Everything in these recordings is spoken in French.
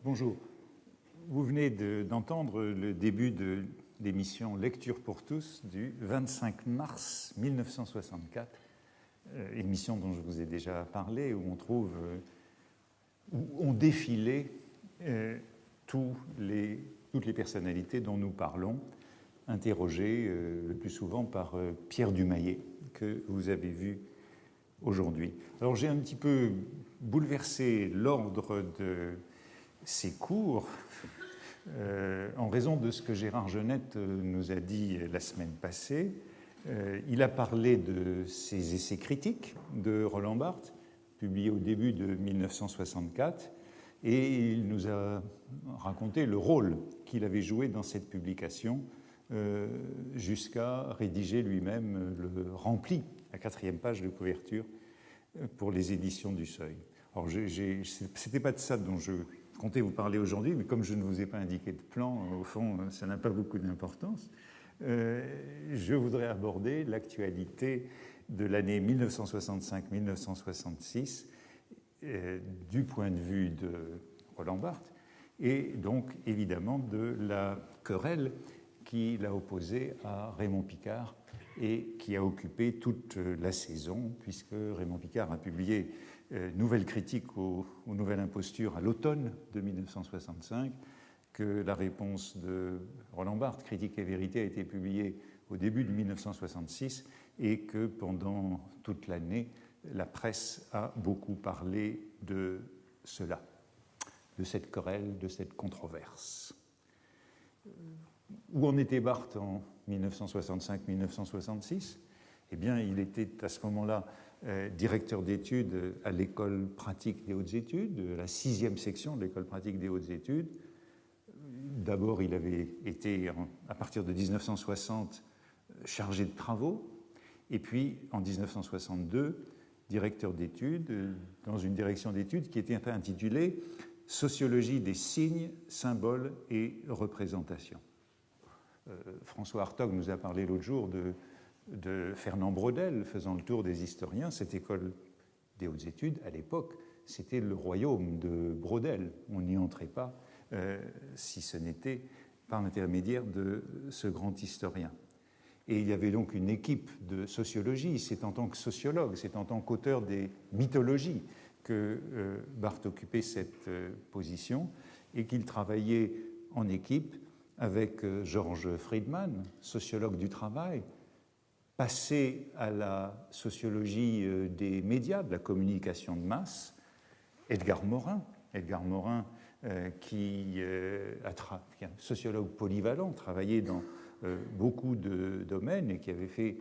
Bonjour. Vous venez d'entendre le début de l'émission Lecture pour tous du 25 mars 1964, émission dont je vous ai déjà parlé, où on défilé toutes les personnalités dont nous parlons, interrogées le plus souvent par Pierre Dumayet, que vous avez vu aujourd'hui. Alors j'ai un petit peu bouleversé l'ordre de ces cours en raison de ce que Gérard Genette nous a dit la semaine passée. Il a parlé de ses essais critiques de Roland Barthes, publiés au début de 1964, et il nous a raconté le rôle qu'il avait joué dans cette publication jusqu'à rédiger lui-même le rempli, la 4e page de couverture pour les éditions du Seuil. Alors, ce n'était pas de ça dont je comptais vous parler aujourd'hui, mais comme je ne vous ai pas indiqué de plan, au fond, ça n'a pas beaucoup d'importance. Je voudrais aborder l'actualité de l'année 1965-1966 du point de vue de Roland Barthes et donc évidemment de la querelle qui l'a opposé à Raymond Picard et qui a occupé toute la saison, puisque Raymond Picard a publié Nouvelle critique aux nouvelles impostures à l'automne de 1965, que la réponse de Roland Barthes, Critique et vérité, a été publiée au début de 1966 et que pendant toute l'année, la presse a beaucoup parlé de cela, de cette querelle, de cette controverse. Où en était Barthes en 1965-1966 ? Eh bien, il était à ce moment-là directeur d'études à l'école pratique des hautes études, la 6e section de l'école pratique des hautes études. D'abord, il avait été, à partir de 1960, chargé de travaux, et puis en 1962, directeur d'études dans une direction d'études qui était intitulée « Sociologie des signes, symboles et représentations ». François Hartog nous a parlé l'autre jour de Fernand Braudel faisant le tour des historiens. Cette école des hautes études, à l'époque, c'était le royaume de Braudel. On n'y entrait pas si ce n'était par l'intermédiaire de ce grand historien. Et il y avait donc une équipe de sociologie. C'est en tant que sociologue, c'est en tant qu'auteur des mythologies que Barthes occupait cette position et qu'il travaillait en équipe avec Georges Friedman, sociologue du travail, passé à la sociologie des médias, de la communication de masse, Edgar Morin, qui est un sociologue polyvalent, travaillé dans beaucoup de domaines et qui avait fait...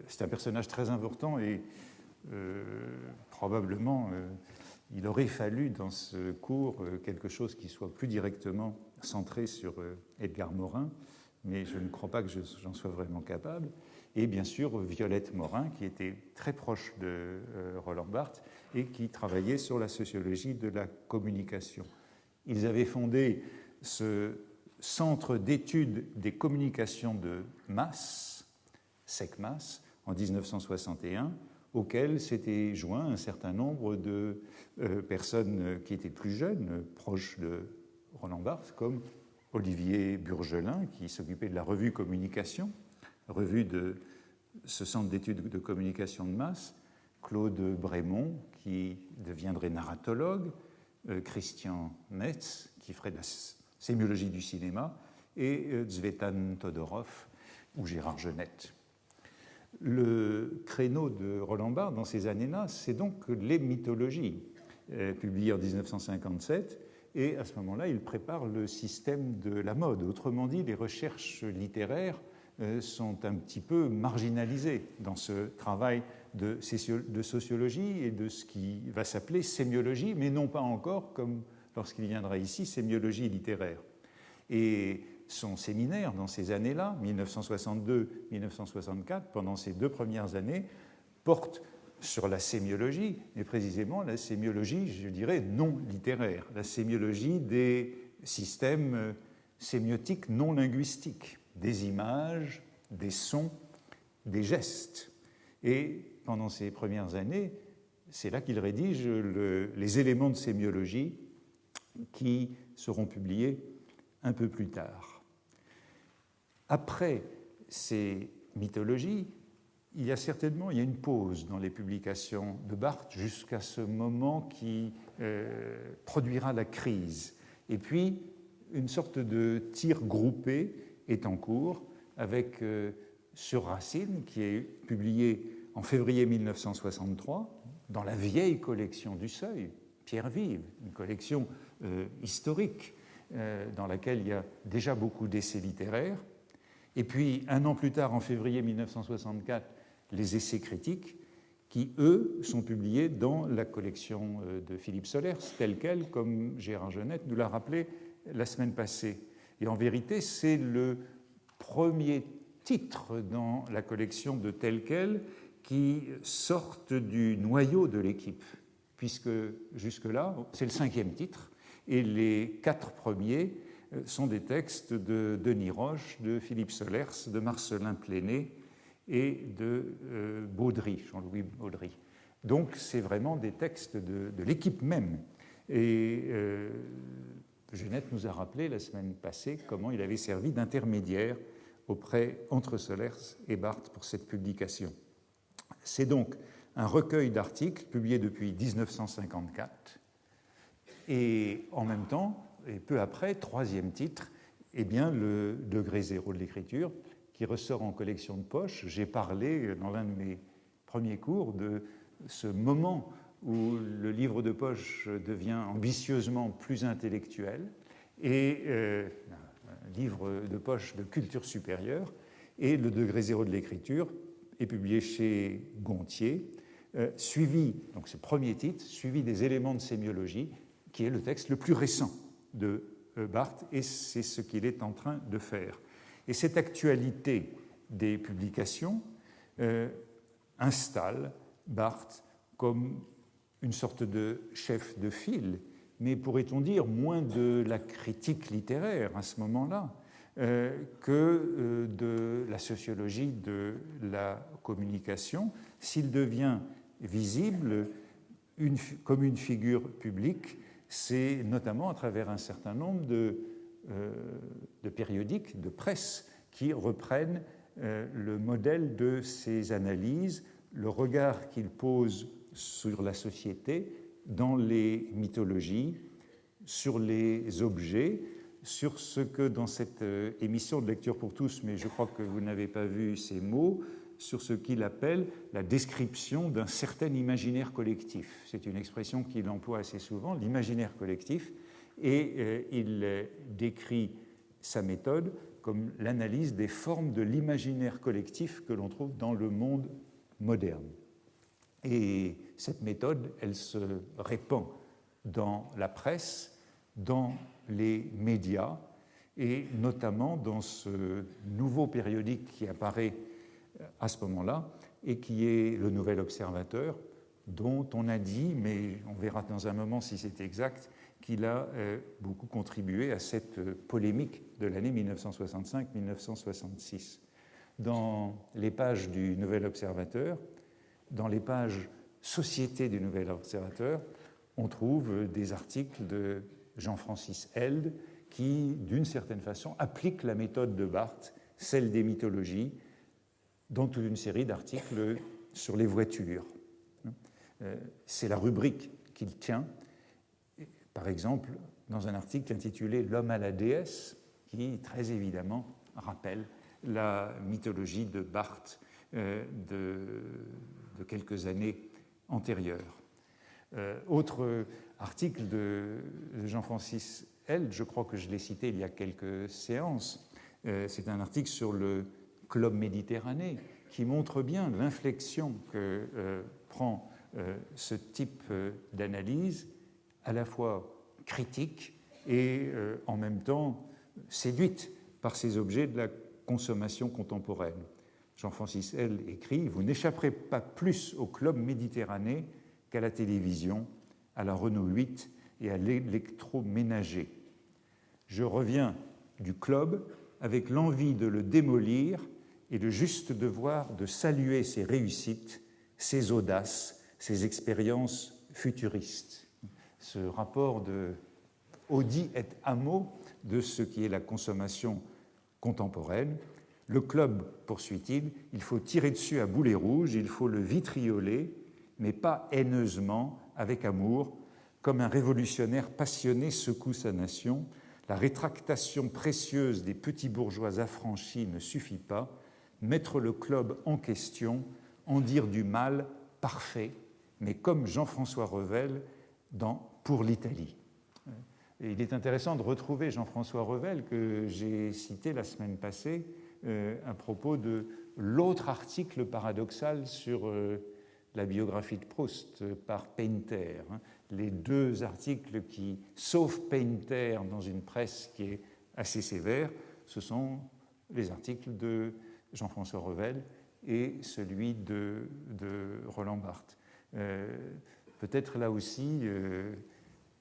c'est un personnage très important et probablement il aurait fallu dans ce cours quelque chose qui soit plus directement centré sur Edgar Morin, mais je ne crois pas que j'en sois vraiment capable. Et bien sûr, Violette Morin, qui était très proche de Roland Barthes et qui travaillait sur la sociologie de la communication. Ils avaient fondé ce Centre d'études des communications de masse, SECMAS, en 1961, auquel s'étaient joints un certain nombre de personnes qui étaient plus jeunes, proches de Roland Barthes, comme Olivier Burgelin, qui s'occupait de la revue Communication, revue de ce centre d'études de communication de masse, Claude Brémond, qui deviendrait narratologue, Christian Metz, qui ferait de la sémiologie du cinéma, et Tzvetan Todorov ou Gérard Genette. Le créneau de Roland Barthes dans ces années-là, c'est donc les mythologies, publiées en 1957, et à ce moment-là, il prépare le système de la mode. Autrement dit, les recherches littéraires sont un petit peu marginalisées dans ce travail de sociologie et de ce qui va s'appeler sémiologie, mais non pas encore, comme lorsqu'il viendra ici, sémiologie littéraire. Et son séminaire, dans ces années-là, 1962-1964, pendant ces 2 premières années, porte sur la sémiologie, mais précisément la sémiologie, je dirais, non littéraire, la sémiologie des systèmes sémiotiques non linguistiques, des images, des sons, des gestes. Et pendant ces premières années, c'est là qu'il rédige les éléments de sémiologie qui seront publiés un peu plus tard. Après ces mythologies, il y a une pause dans les publications de Barthes jusqu'à ce moment qui produira la crise. Et puis, une sorte de tir groupé est en cours avec Sur Racine, qui est publié en février 1963 dans la vieille collection du Seuil, Pierre Vive, une collection historique dans laquelle il y a déjà beaucoup d'essais littéraires. Et puis, un an plus tard, en février 1964, les essais critiques, qui, eux, sont publiés dans la collection de Philippe Solers, telle quelle, comme Gérard Genette nous l'a rappelé la semaine passée. Et en vérité, c'est le premier titre dans la collection de telle quelle qui sortent du noyau de l'équipe, puisque jusque-là, c'est le 5e titre, et les 4 premiers sont des textes de Denis Roche, de Philippe Solers, de Marcelin Pléné et de Baudry, Jean-Louis Baudry. Donc c'est vraiment des textes de l'équipe même. Et Genette nous a rappelé la semaine passée comment il avait servi d'intermédiaire entre Solers et Barthes pour cette publication. C'est donc un recueil d'articles publié depuis 1954 et en même temps, et peu après, 3e titre, eh bien, le degré zéro de l'écriture qui ressort en collection de poche. J'ai parlé dans l'un de mes premiers cours de ce moment où le livre de poche devient ambitieusement plus intellectuel et un livre de poche de culture supérieure, et le degré zéro de l'écriture est publié chez Gontier, suivi, donc ce premier titre, suivi des éléments de sémiologie, qui est le texte le plus récent de Barthes, et c'est ce qu'il est en train de faire. Et cette actualité des publications installe Barthes comme une sorte de chef de file, mais pourrait-on dire moins de la critique littéraire à ce moment-là que de la sociologie de la communication, s'il devient visible comme une figure publique. C'est notamment à travers un certain nombre de périodiques, de presse, qui reprennent le modèle de ces analyses, le regard qu'il pose sur la société, dans les mythologies, sur les objets, sur ce que dans cette émission de Lecture pour tous, mais je crois que vous n'avez pas vu ces mots, sur ce qu'il appelle la description d'un certain imaginaire collectif. C'est une expression qu'il emploie assez souvent, l'imaginaire collectif, et il décrit sa méthode comme l'analyse des formes de l'imaginaire collectif que l'on trouve dans le monde moderne. Et cette méthode, elle se répand dans la presse, dans les médias, et notamment dans ce nouveau périodique qui apparaît à ce moment-là, et qui est le Nouvel Observateur, dont on a dit, mais on verra dans un moment si c'est exact, qu'il a beaucoup contribué à cette polémique de l'année 1965-1966. Dans les pages du Nouvel Observateur, dans les pages Société du Nouvel Observateur, on trouve des articles de Jean-Francis Held qui, d'une certaine façon, applique la méthode de Barthes, celle des mythologies, dans toute une série d'articles sur les voitures. C'est la rubrique qu'il tient, par exemple, dans un article intitulé « L'homme à la déesse », qui, très évidemment, rappelle la mythologie de Barthes de quelques années antérieures. Autre article de Jean-Francis Held, je crois que je l'ai cité il y a quelques séances, c'est un article sur le Club Méditerranée qui montre bien l'inflexion que prend ce type d'analyse, à la fois critique et en même temps séduite par ces objets de la consommation contemporaine. Jean-Francis Held écrit « Vous n'échapperez pas plus au Club Méditerranée qu'à la télévision, à la Renault 8 et à l'électroménager. Je reviens du club avec l'envie de le démolir et le juste devoir de saluer ses réussites, ses audaces, ses expériences futuristes. » Ce rapport de audi et amo de ce qui est la consommation contemporaine. Le club, poursuit-il, il faut tirer dessus à boulet rouge, il faut le vitrioler, mais pas haineusement, avec amour, comme un révolutionnaire passionné secoue sa nation. La rétractation précieuse des petits bourgeois affranchis ne suffit pas. Mettre le club en question, en dire du mal parfait, mais comme Jean-François Revel dans Pour l'Italie. Et il est intéressant de retrouver Jean-François Revel que j'ai cité la semaine passée à propos de l'autre article paradoxal sur la biographie de Proust par Painter. Les deux articles qui sauvent Painter dans une presse qui est assez sévère, ce sont les articles de Jean-François Revel et celui de Roland Barthes. Peut-être là aussi,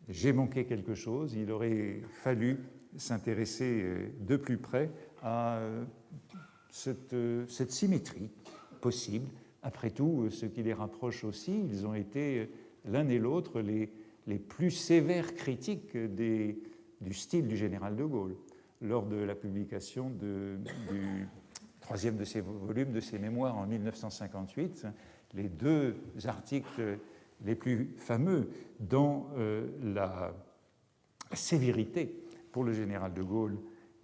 j'ai manqué quelque chose. Il aurait fallu s'intéresser de plus près à cette symétrie possible. Après tout, ce qui les rapproche aussi, ils ont été l'un et l'autre les plus sévères critiques du style du général de Gaulle lors de la publication du troisième de ses volumes de ses mémoires en 1958. Les deux articles les plus fameux dans la sévérité pour le général de Gaulle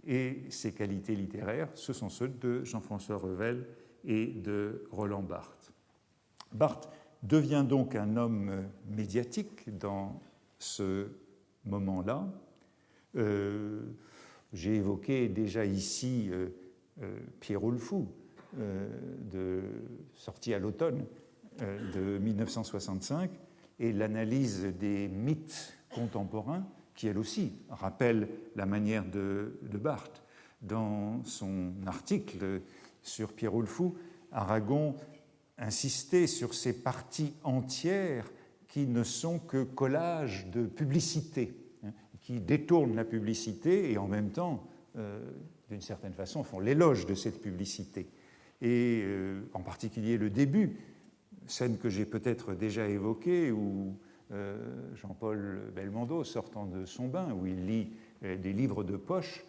et ses qualités littéraires, ce sont ceux de Jean-François Revel et de Roland Barthes. Barthes devient donc un homme médiatique dans ce moment-là. J'ai évoqué déjà ici Pierrot le Fou, sorti à l'automne de 1965, et l'analyse des mythes contemporains, qui elle aussi rappelle la manière de Barthes. Dans son article sur Pierrot le Fou, Aragon insistait sur ces parties entières qui ne sont que collages de publicité, qui détournent la publicité et en même temps, d'une certaine façon, font l'éloge de cette publicité. Et en particulier le début, scène que j'ai peut-être déjà évoquée, où Jean-Paul Belmondo, sortant de son bain, où il lit des livres de poche,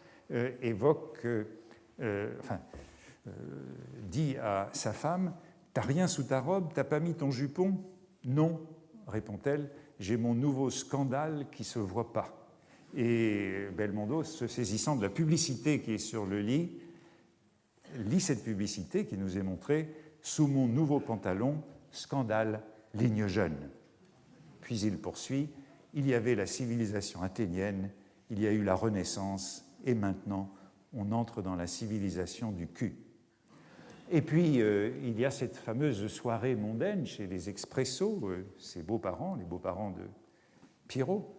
dit à sa femme « T'as rien sous ta robe, t'as pas mis ton jupon ?»« Non, répond-elle, j'ai mon nouveau scandale qui se voit pas. » Et Belmondo, se saisissant de la publicité qui est sur le lit, lit cette publicité qui nous est montrée « Sous mon nouveau pantalon, scandale, ligne jeune. » Puis il poursuit « Il y avait la civilisation athénienne, il y a eu la Renaissance, et maintenant on entre dans la civilisation du cul. » Et puis, il y a cette fameuse soirée mondaine chez les Expressos, ses beaux-parents, les beaux-parents de Pierrot,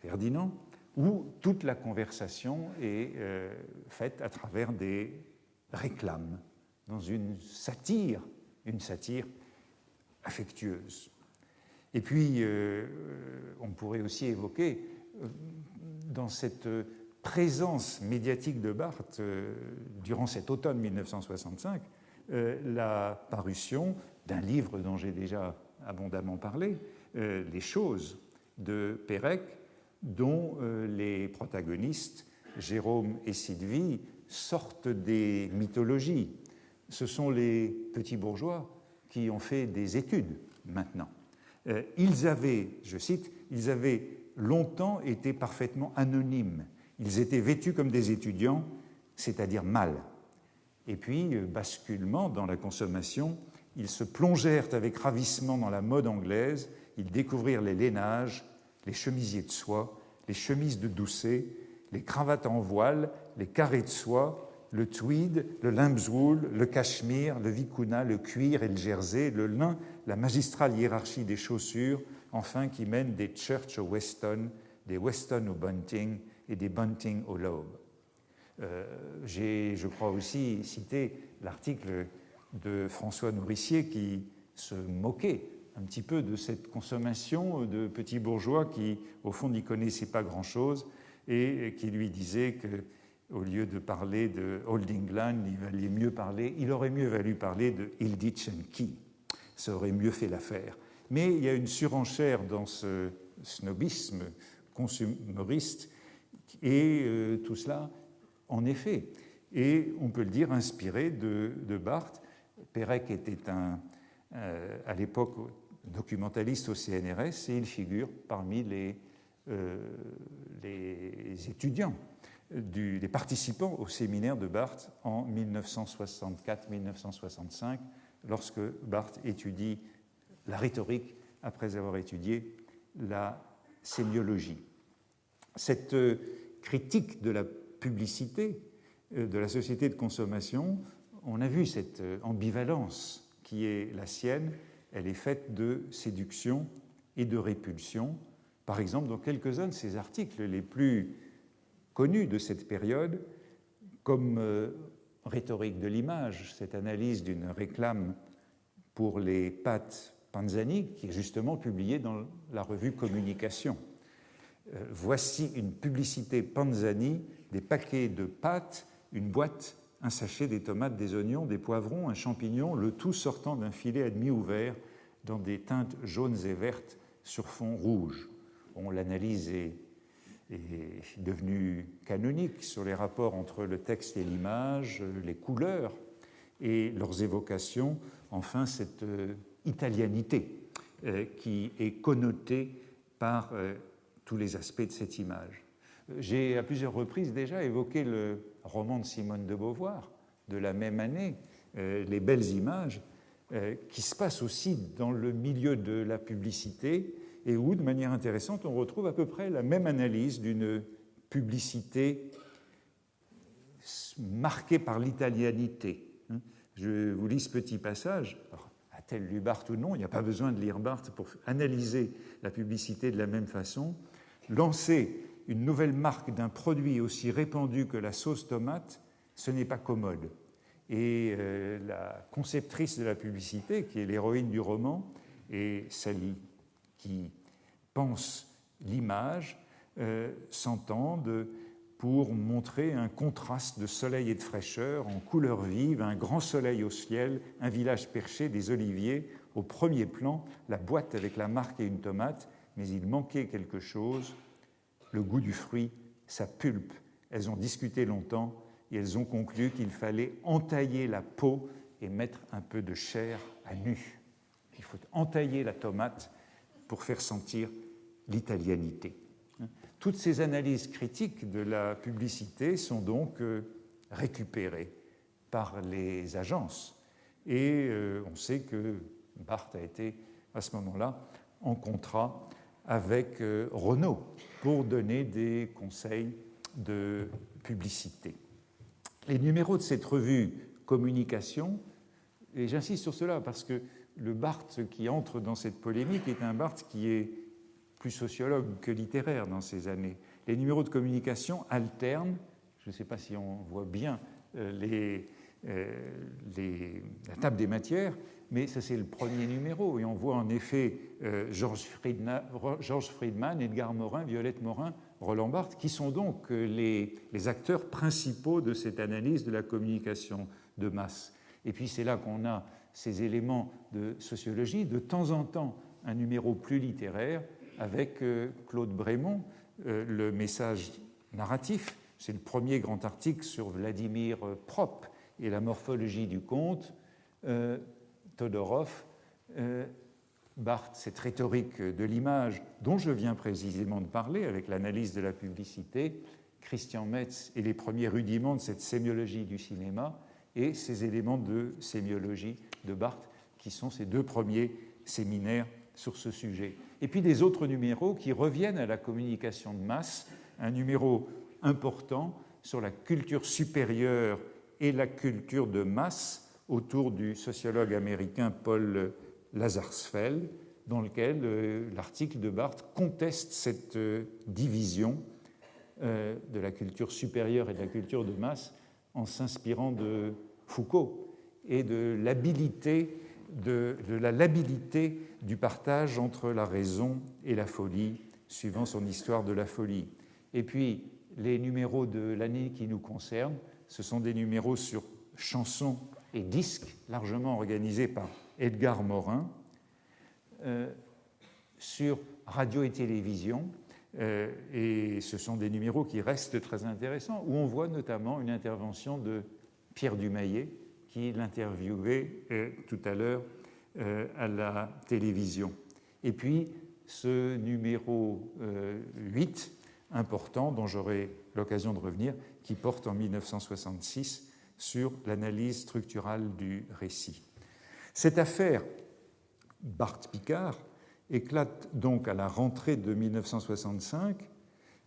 Ferdinand, où toute la conversation est faite à travers des réclames, dans une satire affectueuse. Et puis, on pourrait aussi évoquer, dans cette présence médiatique de Barthes, durant cet automne 1965, la parution d'un livre dont j'ai déjà abondamment parlé, Les choses de Pérec, dont les protagonistes, Jérôme et Sylvie, sortent des mythologies. Ce sont les petits bourgeois qui ont fait des études maintenant. Ils avaient, je cite, ils avaient longtemps été parfaitement anonymes. Ils étaient vêtus comme des étudiants, c'est-à-dire mal. Et puis, basculement dans la consommation, ils se plongèrent avec ravissement dans la mode anglaise, ils découvrirent les lainages, les chemisiers de soie, les chemises de Doucet, les cravates en voile, les carrés de soie, le tweed, le lambswool, le cachemire, le vicuna, le cuir et le jersey, le lin, la magistrale hiérarchie des chaussures, enfin qui mène des church au Weston, des Weston au bunting et des bunting au lobe. J'ai, je crois aussi, cité l'article de François Nourricier qui se moquait un petit peu de cette consommation de petits bourgeois qui, au fond, n'y connaissaient pas grand-chose et qui lui disait qu'au lieu de parler de Old England, il aurait mieux valu parler de Hilditch and Key. Ça aurait mieux fait l'affaire. Mais il y a une surenchère dans ce snobisme consumériste Et tout cela, en effet, et on peut le dire, inspiré de Barthes. Pérec était à l'époque documentaliste au CNRS et il figure parmi les étudiants, les participants au séminaire de Barthes en 1964-1965, lorsque Barthes étudie la rhétorique après avoir étudié la sémiologie. Cette critique de la publicité, de la société de consommation, on a vu cette ambivalence qui est la sienne. Elle est faite de séduction et de répulsion. Par exemple, dans quelques-uns de ses articles les plus connus de cette période, comme Rhétorique de l'image, cette analyse d'une réclame pour les pâtes Panzani, qui est justement publiée dans la revue Communication. Voici une publicité Panzani, des paquets de pâtes, une boîte, un sachet, des tomates, des oignons, des poivrons, un champignon, le tout sortant d'un filet à demi ouvert dans des teintes jaunes et vertes sur fond rouge. Bon, l'analyse est devenue canonique sur les rapports entre le texte et l'image, les couleurs et leurs évocations, enfin cette italianité qui est connotée par tous les aspects de cette image. J'ai à plusieurs reprises déjà évoqué le roman de Simone de Beauvoir de la même année, Les belles images, qui se passe aussi dans le milieu de la publicité et où, de manière intéressante, on retrouve à peu près la même analyse d'une publicité marquée par l'italianité. Je vous lis ce petit passage. Alors, a-t-elle lu Barthes ou non? Il n'y a pas besoin de lire Barthes pour analyser la publicité de la même façon. Lancer une nouvelle marque d'un produit aussi répandu que la sauce tomate, ce n'est pas commode. Et la conceptrice de la publicité, qui est l'héroïne du roman, et celle qui pense l'image, s'entendent pour montrer un contraste de soleil et de fraîcheur en couleurs vives, un grand soleil au ciel, un village perché, des oliviers. Au premier plan, la boîte avec la marque et une tomate, mais il manquait quelque chose, le goût du fruit, sa pulpe. Elles ont discuté longtemps et elles ont conclu qu'il fallait entailler la peau et mettre un peu de chair à nu. Il faut entailler la tomate pour faire sentir l'italianité. Toutes ces analyses critiques de la publicité sont donc récupérées par les agences. Et on sait que Barthes a été, à ce moment-là, en contrat avec Renault pour donner des conseils de publicité. Les numéros de cette revue Communication, et j'insiste sur cela parce que le Barthes qui entre dans cette polémique est un Barthes qui est plus sociologue que littéraire dans ces années. Les numéros de Communication alternent, je ne sais pas si on voit bien la table des matières, mais ça c'est le premier numéro, et on voit en effet Georges Friedman, Edgar Morin, Violette Morin, Roland Barthes, qui sont donc les acteurs principaux de cette analyse de la communication de masse. Et puis c'est là qu'on a ces éléments de sociologie, de temps en temps un numéro plus littéraire avec Claude Brémond, le message narratif. C'est le premier grand article sur Vladimir Propp et la morphologie du conte. Todorov, Barthes, cette rhétorique de l'image dont je viens précisément de parler avec l'analyse de la publicité, Christian Metz et les premiers rudiments de cette sémiologie du cinéma et ces éléments de sémiologie de Barthes qui sont ces deux premiers séminaires sur ce sujet. Et puis des autres numéros qui reviennent à la communication de masse, un numéro important sur la culture supérieure et la culture de masse autour du sociologue américain Paul Lazarsfeld, dans lequel l'article de Barthes conteste cette division de la culture supérieure et de la culture de masse en s'inspirant de Foucault et de la labilité du partage entre la raison et la folie, suivant son histoire de la folie. Et puis, les numéros de l'année qui nous concernent, ce sont des numéros sur chansons et disques, largement organisés par Edgar Morin, sur radio et télévision, Et ce sont des numéros qui restent très intéressants, où on voit notamment une intervention de Pierre Dumayet, qui l'interviewait tout à l'heure à la télévision. Et puis, ce numéro 8, important, dont j'aurai l'occasion de revenir, qui porte en 1966 sur l'analyse structurale du récit. Cette affaire Barthes-Picard éclate donc à la rentrée de 1965,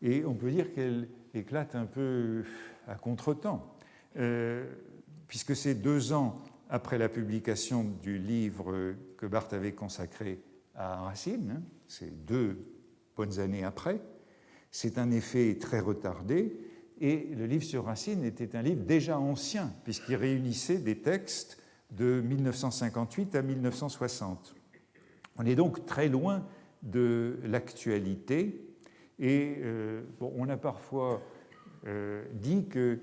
et on peut dire qu'elle éclate un peu à contretemps, puisque c'est 2 ans après la publication du livre que Barthes avait consacré à Racine, hein, c'est 2 bonnes années après. C'est un effet très retardé, et le livre sur Racine était un livre déjà ancien, puisqu'il réunissait des textes de 1958 à 1960. On est donc très loin de l'actualité, et on a parfois dit que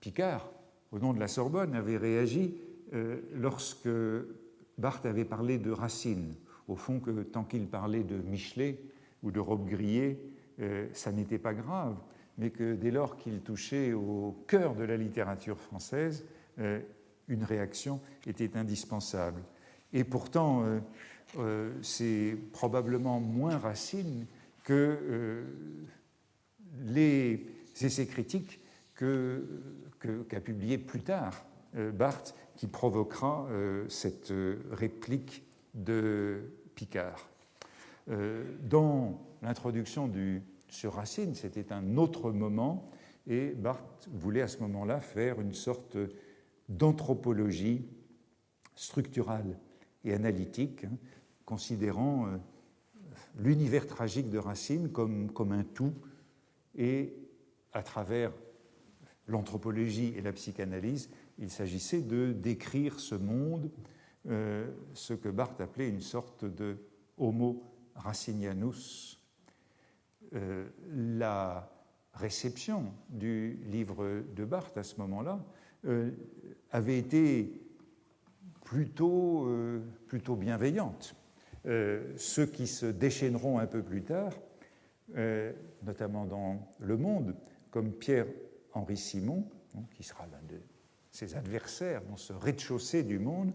Picard, au nom de la Sorbonne, avait réagi lorsque Barthes avait parlé de Racine, au fond que tant qu'il parlait de Michelet ou de Robbe-Grillet, ça n'était pas grave, mais que dès lors qu'il touchait au cœur de la littérature française, une réaction était indispensable. Et pourtant, c'est probablement moins Racine que les essais critiques qu'a publié plus tard Barthes, qui provoquera cette réplique de Picard. Dans l'introduction sur Racine, c'était un autre moment, et Barthes voulait à ce moment-là faire une sorte d'anthropologie structurale et analytique, hein, considérant l'univers tragique de Racine comme un tout, et à travers l'anthropologie et la psychanalyse, il s'agissait de décrire ce monde, ce que Barthes appelait une sorte de homo racinianus. La réception du livre de Barthes à ce moment-là avait été plutôt bienveillante. Ceux qui se déchaîneront un peu plus tard, notamment dans Le Monde, comme Pierre-Henri Simon, qui sera l'un de ses adversaires dans ce rez-de-chaussée du Monde,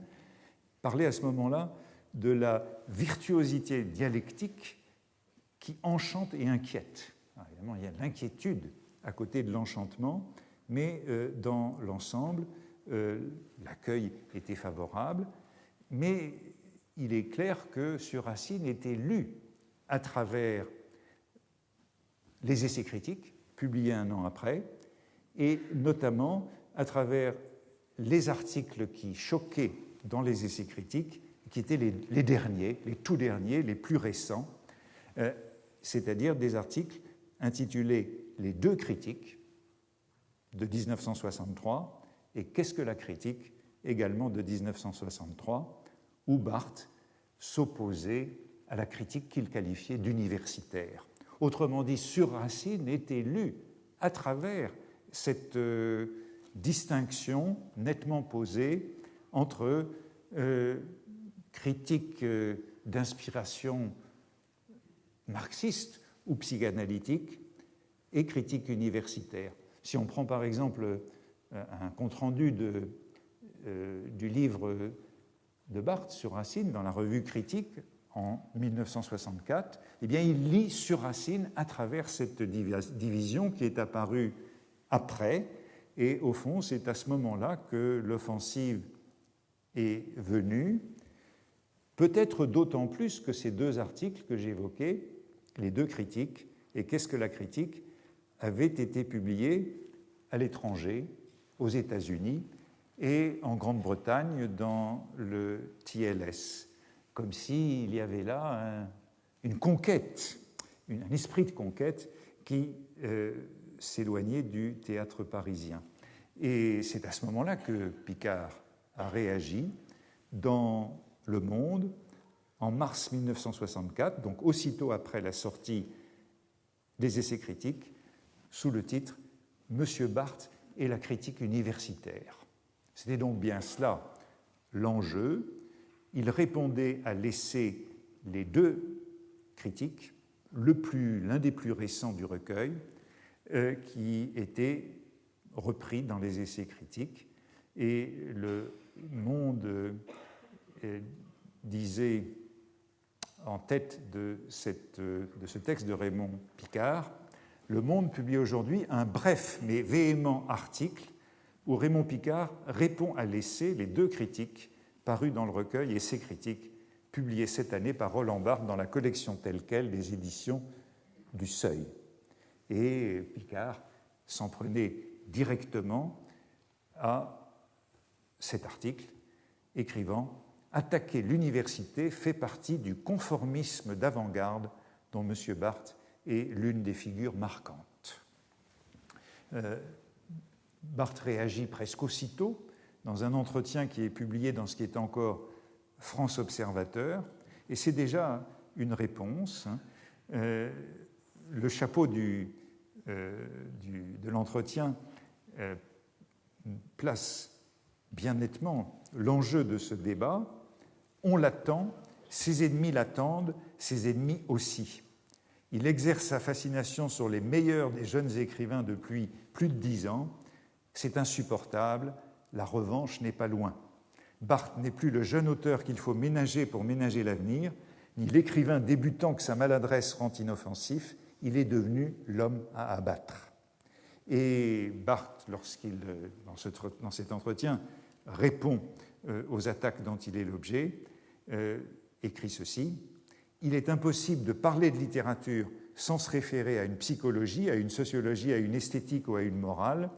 parlait à ce moment-là de la virtuosité dialectique qui enchante et inquiète. Alors, évidemment, il y a l'inquiétude à côté de l'enchantement, mais dans l'ensemble, l'accueil était favorable, mais il est clair que sur Racine était lu à travers les essais critiques, publiés 1 an après, et notamment à travers les articles qui choquaient dans les essais critiques, qui étaient les derniers, les tout derniers, les plus récents, c'est-à-dire des articles intitulés « Les 2 critiques » de 1963 et « Qu'est-ce que la critique ?» également de 1963, où Barthes s'opposait à la critique qu'il qualifiait d'universitaire. Autrement dit, sur Racine était lu à travers cette distinction nettement posée entre critique d'inspiration marxiste ou psychanalytique et critique universitaire. Si on prend par exemple un compte-rendu du livre de Barthes sur Racine dans la revue Critique en 1964, eh bien, il lit sur Racine à travers cette division qui est apparue après, et au fond, c'est à ce moment-là que l'offensive est venue, peut-être d'autant plus que ces 2 articles que j'évoquais, les 2 critiques, et qu'est-ce que la critique, avaient été publiés à l'étranger, aux États-Unis et en Grande-Bretagne dans le TLS, comme s'il y avait là une conquête, un esprit de conquête qui s'éloignait du théâtre parisien. Et c'est à ce moment-là que Picard a réagi dans Le Monde en mars 1964, donc aussitôt après la sortie des essais critiques, sous le titre « Monsieur Barthes et la critique universitaire ». C'était donc bien cela l'enjeu. Il répondait à l'essai Les 2 critiques l'un des plus récents du recueil, qui était repris dans les essais critiques. Et le Monde disait, en tête de ce texte de Raymond Picard, Le Monde publie aujourd'hui un bref mais véhément article où Raymond Picard répond à l'essai, les deux critiques parus dans le recueil Essais critiques, publiés cette année par Roland Barthes dans la collection telle quelle des éditions du Seuil. Et Picard s'en prenait directement à cet article, écrivant « Attaquer l'université fait partie du conformisme d'avant-garde dont M. Barthes est l'une des figures marquantes. » Barthes réagit presque aussitôt dans un entretien qui est publié dans ce qui est encore France Observateur, et c'est déjà une réponse. Le chapeau de l'entretien place bien nettement l'enjeu de ce débat. On l'attend, ses ennemis l'attendent, ses ennemis aussi. Il exerce sa fascination sur les meilleurs des jeunes écrivains depuis plus de 10 ans. C'est insupportable, la revanche n'est pas loin. Barthes n'est plus le jeune auteur qu'il faut ménager pour ménager l'avenir, ni l'écrivain débutant que sa maladresse rend inoffensif, il est devenu l'homme à abattre. Et Barthes, lorsqu'il, dans cet entretien, répond aux attaques dont il est l'objet, écrit ceci: « Il est impossible de parler de littérature sans se référer à une psychologie, à une sociologie, à une esthétique ou à une morale.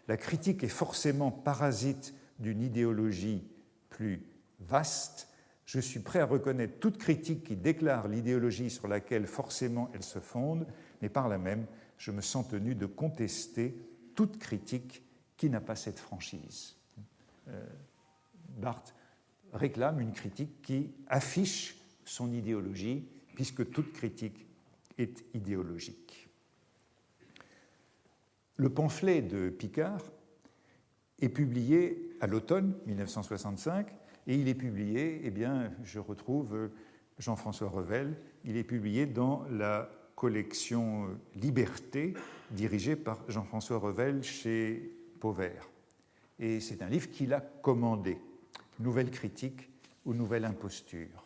La critique est forcément parasite d'une idéologie plus vaste. Je suis prêt à reconnaître toute critique qui déclare l'idéologie sur laquelle forcément elle se fonde, mais par là même, je me sens tenu de contester toute critique qui n'a pas cette franchise. » Barthes réclame une critique qui affiche son idéologie, puisque toute critique est idéologique. Le pamphlet de Picard est publié à l'automne 1965, et il est publié, eh bien, je retrouve Jean-François Revel, il est publié dans la collection Liberté, dirigée par Jean-François Revel chez Pauvert. Et c'est un livre qu'il a commandé, Nouvelle critique ou Nouvelle imposture.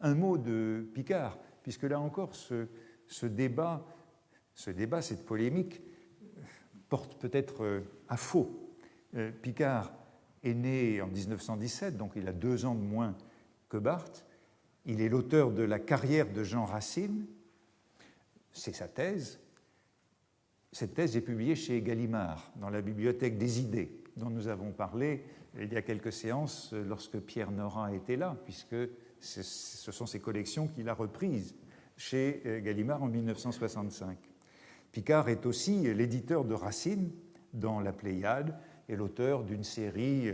Un mot de Picard, puisque là encore, ce débat, cette polémique, porte peut-être à faux. Picard est né en 1917, donc il a 2 ans de moins que Barthes. Il est l'auteur de La carrière de Jean Racine. C'est sa thèse. Cette thèse est publiée chez Gallimard, dans la Bibliothèque des idées, dont nous avons parlé il y a quelques séances lorsque Pierre Nora était là, puisque ce sont ces collections qu'il a reprises chez Gallimard en 1965. Picard est aussi l'éditeur de Racine dans la Pléiade et l'auteur d'une série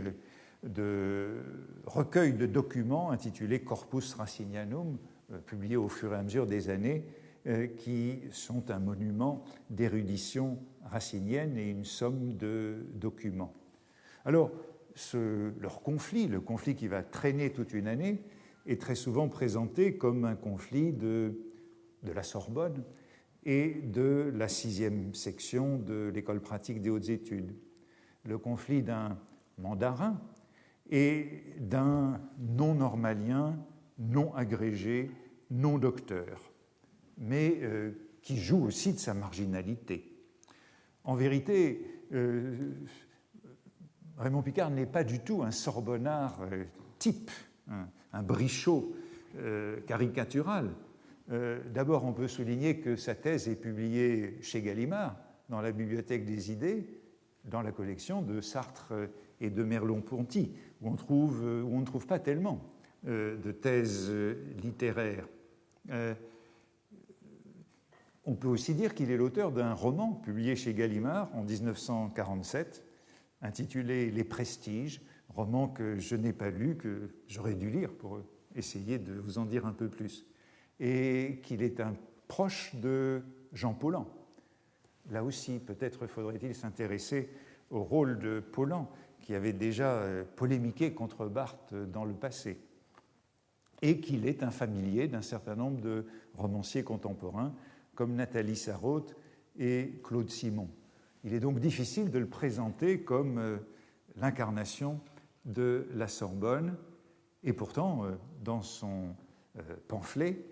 de recueils de documents intitulés Corpus Racinianum, publiés au fur et à mesure des années, qui sont un monument d'érudition racinienne et une somme de documents. Alors, leur conflit, le conflit qui va traîner toute une année, est très souvent présenté comme un conflit de la Sorbonne et de la 6e section de l'École pratique des hautes études. Le conflit d'un mandarin et d'un non-normalien, non-agrégé, non-docteur, mais qui joue aussi de sa marginalité. En vérité, Raymond Picard n'est pas du tout un sorbonnard type, un brichot caricatural. D'abord, on peut souligner que sa thèse est publiée chez Gallimard, dans la Bibliothèque des idées, dans la collection de Sartre et de Merleau-Ponty, où on ne trouve pas tellement de thèses littéraires. On peut aussi dire qu'il est l'auteur d'un roman publié chez Gallimard en 1947, intitulé Les Prestiges, roman que je n'ai pas lu, que j'aurais dû lire pour essayer de vous en dire un peu plus, et qu'il est un proche de Jean Paulhan. Là aussi, peut-être faudrait-il s'intéresser au rôle de Paulhan, qui avait déjà polémiqué contre Barthes dans le passé. et qu'il est un familier d'un certain nombre de romanciers contemporains comme Nathalie Sarraute et Claude Simon. Il est donc difficile de le présenter comme l'incarnation de la Sorbonne, et pourtant, dans son pamphlet,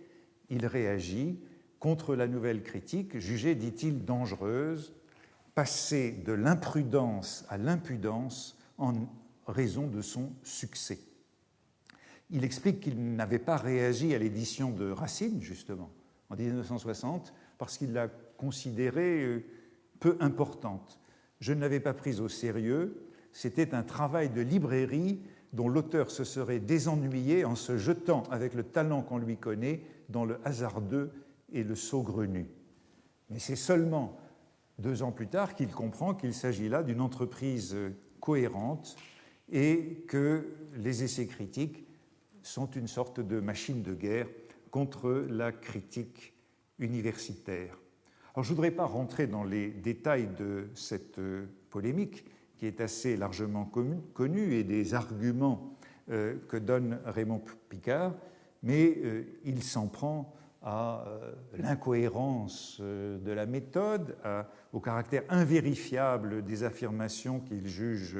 il réagit contre la nouvelle critique, jugée, dit-il, dangereuse, passée de l'imprudence à l'impudence en raison de son succès. Il explique qu'il n'avait pas réagi à l'édition de Racine, justement, en 1960, parce qu'il l'a considérée peu importante. Je ne l'avais pas prise au sérieux, c'était un travail de librairie dont l'auteur se serait désennuyé en se jetant, avec le talent qu'on lui connaît, dans le hasardeux et le saugrenu. Mais c'est seulement 2 ans plus tard qu'il comprend qu'il s'agit là d'une entreprise cohérente et que les essais critiques sont une sorte de machine de guerre contre la critique universitaire. Alors, je ne voudrais pas rentrer dans les détails de cette polémique, qui est assez largement connue, et des arguments que donne Raymond Picard, mais il s'en prend à l'incohérence de la méthode, au caractère invérifiable des affirmations qu'il juge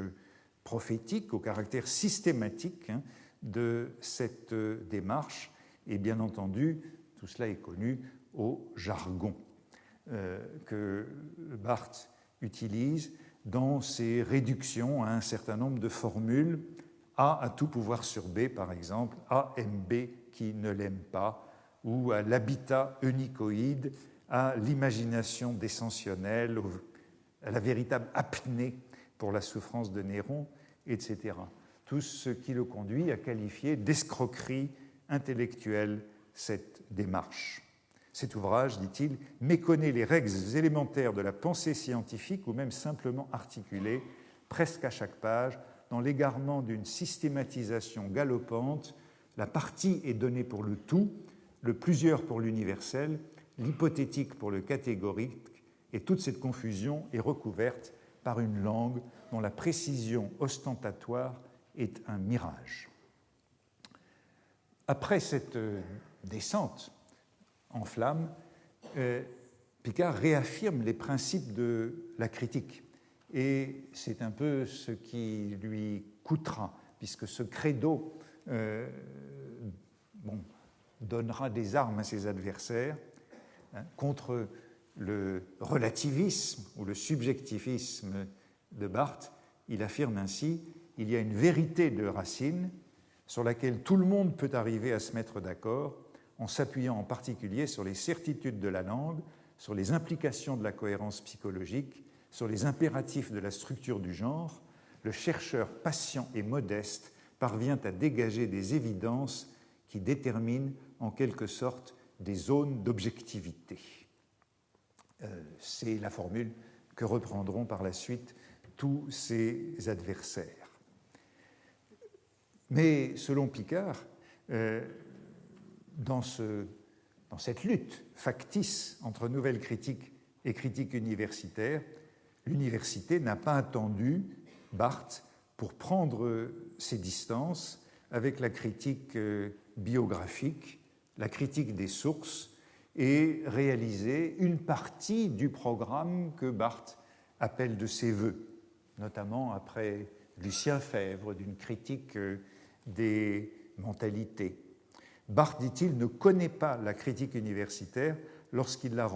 prophétiques, au caractère systématique de cette démarche, et bien entendu, tout cela est connu, au jargon que Barthes utilise dans ses réductions à un certain nombre de formules. A a tout pouvoir sur B, par exemple, A aime B qui ne l'aime pas, ou à l'habitat eunychoïde, à l'imagination descensionnelle, à la véritable apnée pour la souffrance de Néron, etc. Tout ce qui le conduit à qualifier d'escroquerie intellectuelle cette démarche. Cet ouvrage, dit-il, méconnaît les règles élémentaires de la pensée scientifique ou même simplement articulée, presque à chaque page, dans l'égarement d'une systématisation galopante. La partie est donnée pour le tout, le plusieurs pour l'universel, l'hypothétique pour le catégorique, et toute cette confusion est recouverte par une langue dont la précision ostentatoire est un mirage. Après cette descente en flammes, Picard réaffirme les principes de la critique. Et c'est un peu ce qui lui coûtera, puisque ce credo donnera des armes à ses adversaires contre le relativisme ou le subjectivisme de Barthes. Il affirme ainsi: il y a une vérité de Racine sur laquelle tout le monde peut arriver à se mettre d'accord, en s'appuyant en particulier sur les certitudes de la langue, sur les implications de la cohérence psychologique, sur les impératifs de la structure du genre. Le chercheur patient et modeste parvient à dégager des évidences qui déterminent en quelque sorte des zones d'objectivité. C'est la formule que reprendront par la suite tous ses adversaires. Mais selon Picard, dans cette lutte factice entre nouvelle critique et critique universitaire, l'université n'a pas attendu Barthes pour prendre ses distances avec la critique biographique, la critique des sources, et réaliser une partie du programme que Barthes appelle de ses voeux, notamment après Lucien Febvre, d'une critique des mentalités. Barthes, dit-il, ne connaît pas la critique universitaire lorsqu'il l'a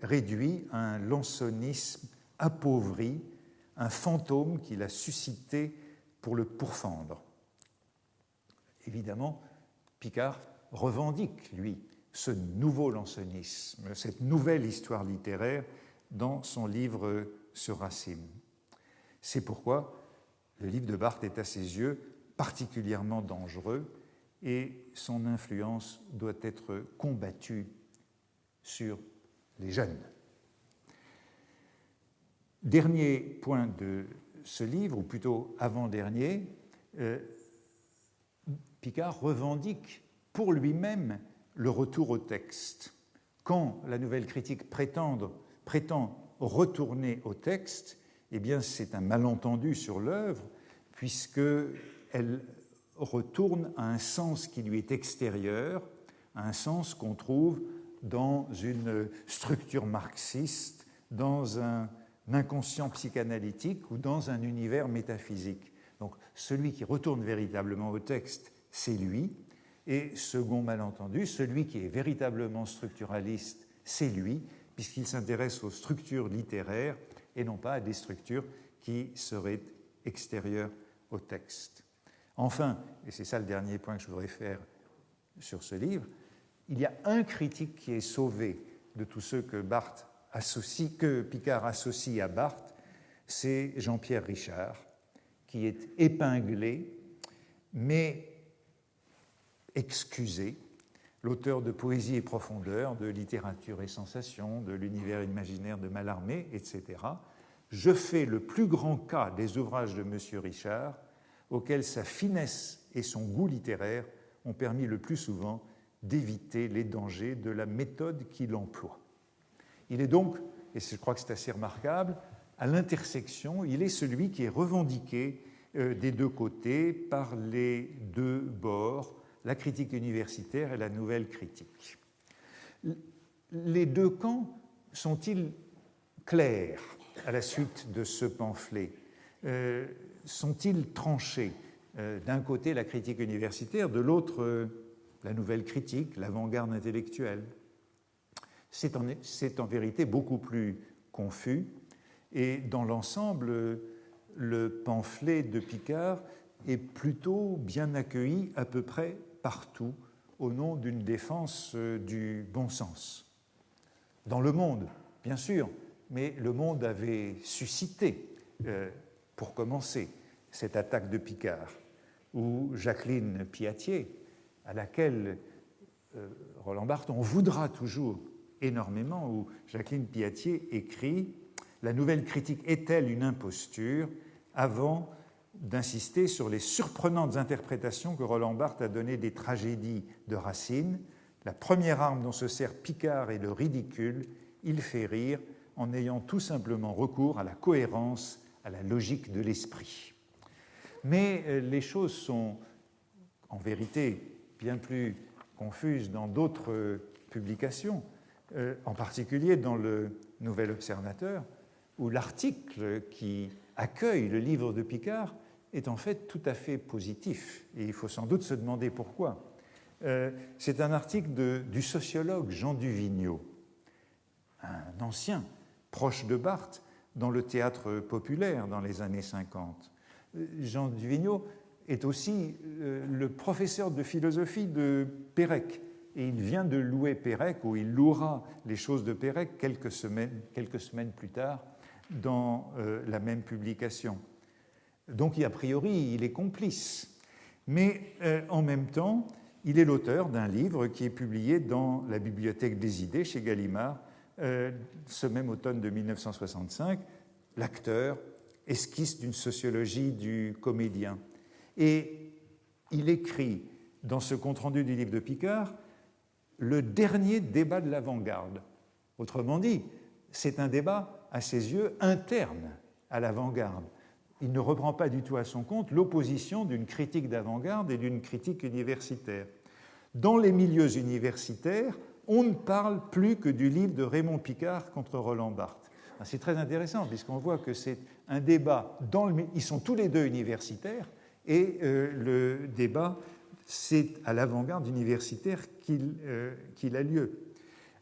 réduit à un lansonisme appauvri, un fantôme qu'il a suscité pour le pourfendre. Évidemment, Picard revendique, lui, ce nouveau lansonisme, cette nouvelle histoire littéraire dans son livre sur Racine. C'est pourquoi le livre de Barthes est à ses yeux particulièrement dangereux et son influence doit être combattue sur les jeunes. Dernier point de ce livre, ou plutôt avant-dernier, Picard revendique pour lui-même le retour au texte. Quand la nouvelle critique prétend retourner au texte, eh bien c'est un malentendu sur l'œuvre, puisqu'elle retourne à un sens qui lui est extérieur, à un sens qu'on trouve dans une structure marxiste, dans un inconscient psychanalytique ou dans un univers métaphysique. Donc celui qui retourne véritablement au texte, c'est lui, et second malentendu, celui qui est véritablement structuraliste, c'est lui, puisqu'il s'intéresse aux structures littéraires et non pas à des structures qui seraient extérieures au texte. Enfin, et c'est ça le dernier point que je voudrais faire sur ce livre, il y a un critique qui est sauvé de tous ceux que Picard associe à Barthes, c'est Jean-Pierre Richard, qui est épinglé, mais excusé, l'auteur de Poésie et profondeur, de Littérature et sensation, de l'univers imaginaire de Mallarmé, etc. Je fais le plus grand cas des ouvrages de M. Richard, auxquels sa finesse et son goût littéraire ont permis le plus souvent d'éviter les dangers de la méthode qu'il emploie. Il est donc, et je crois que c'est assez remarquable, à l'intersection, il est celui qui est revendiqué des deux côtés par les deux bords, la critique universitaire et la nouvelle critique. Les deux camps sont-ils clairs à la suite de ce pamphlet? Sont-ils tranchés? D'un côté, la critique universitaire, de l'autre, la nouvelle critique, l'avant-garde intellectuelle. C'est en vérité beaucoup plus confus, et dans l'ensemble, le pamphlet de Picard est plutôt bien accueilli à peu près partout au nom d'une défense du bon sens. Dans le Monde, bien sûr, mais le Monde avait suscité, pour commencer, cette attaque de Picard, ou Jacqueline Piatier, à laquelle Roland Barthes en voudra toujours énormément, où Jacqueline Piatier écrit « La nouvelle critique est-elle une imposture ?» avant d'insister sur les surprenantes interprétations que Roland Barthes a données des tragédies de Racine. La première arme dont se sert Picard est le ridicule. Il fait rire en ayant tout simplement recours à la cohérence, à la logique de l'esprit. Mais les choses sont en vérité bien plus confuses dans d'autres publications, en particulier dans le Nouvel Observateur, où l'article qui accueille le livre de Picard est en fait tout à fait positif. Et il faut sans doute se demander pourquoi. C'est un article du sociologue Jean Duvigneau, un ancien proche de Barthes dans le théâtre populaire dans les années 50. Jean Duvigneau est aussi le professeur de philosophie de Pérec. Et il vient de louer Pérec, ou il louera les choses de Pérec quelques semaines plus tard dans la même publication. Donc, a priori, il est complice. Mais en même temps, il est l'auteur d'un livre qui est publié dans la Bibliothèque des idées chez Gallimard, ce même automne de 1965, L'acteur, esquisse d'une sociologie du comédien. Et il écrit dans ce compte-rendu du livre de Picard le dernier débat de l'avant-garde. Autrement dit, c'est un débat, à ses yeux, interne à l'avant-garde. Il ne reprend pas du tout à son compte l'opposition d'une critique d'avant-garde et d'une critique universitaire. Dans les milieux universitaires, on ne parle plus que du livre de Raymond Picard contre Roland Barthes. C'est très intéressant, puisqu'on voit que c'est un débat, ils sont tous les deux universitaires, et le débat, c'est à l'avant-garde universitaire qu'il a lieu.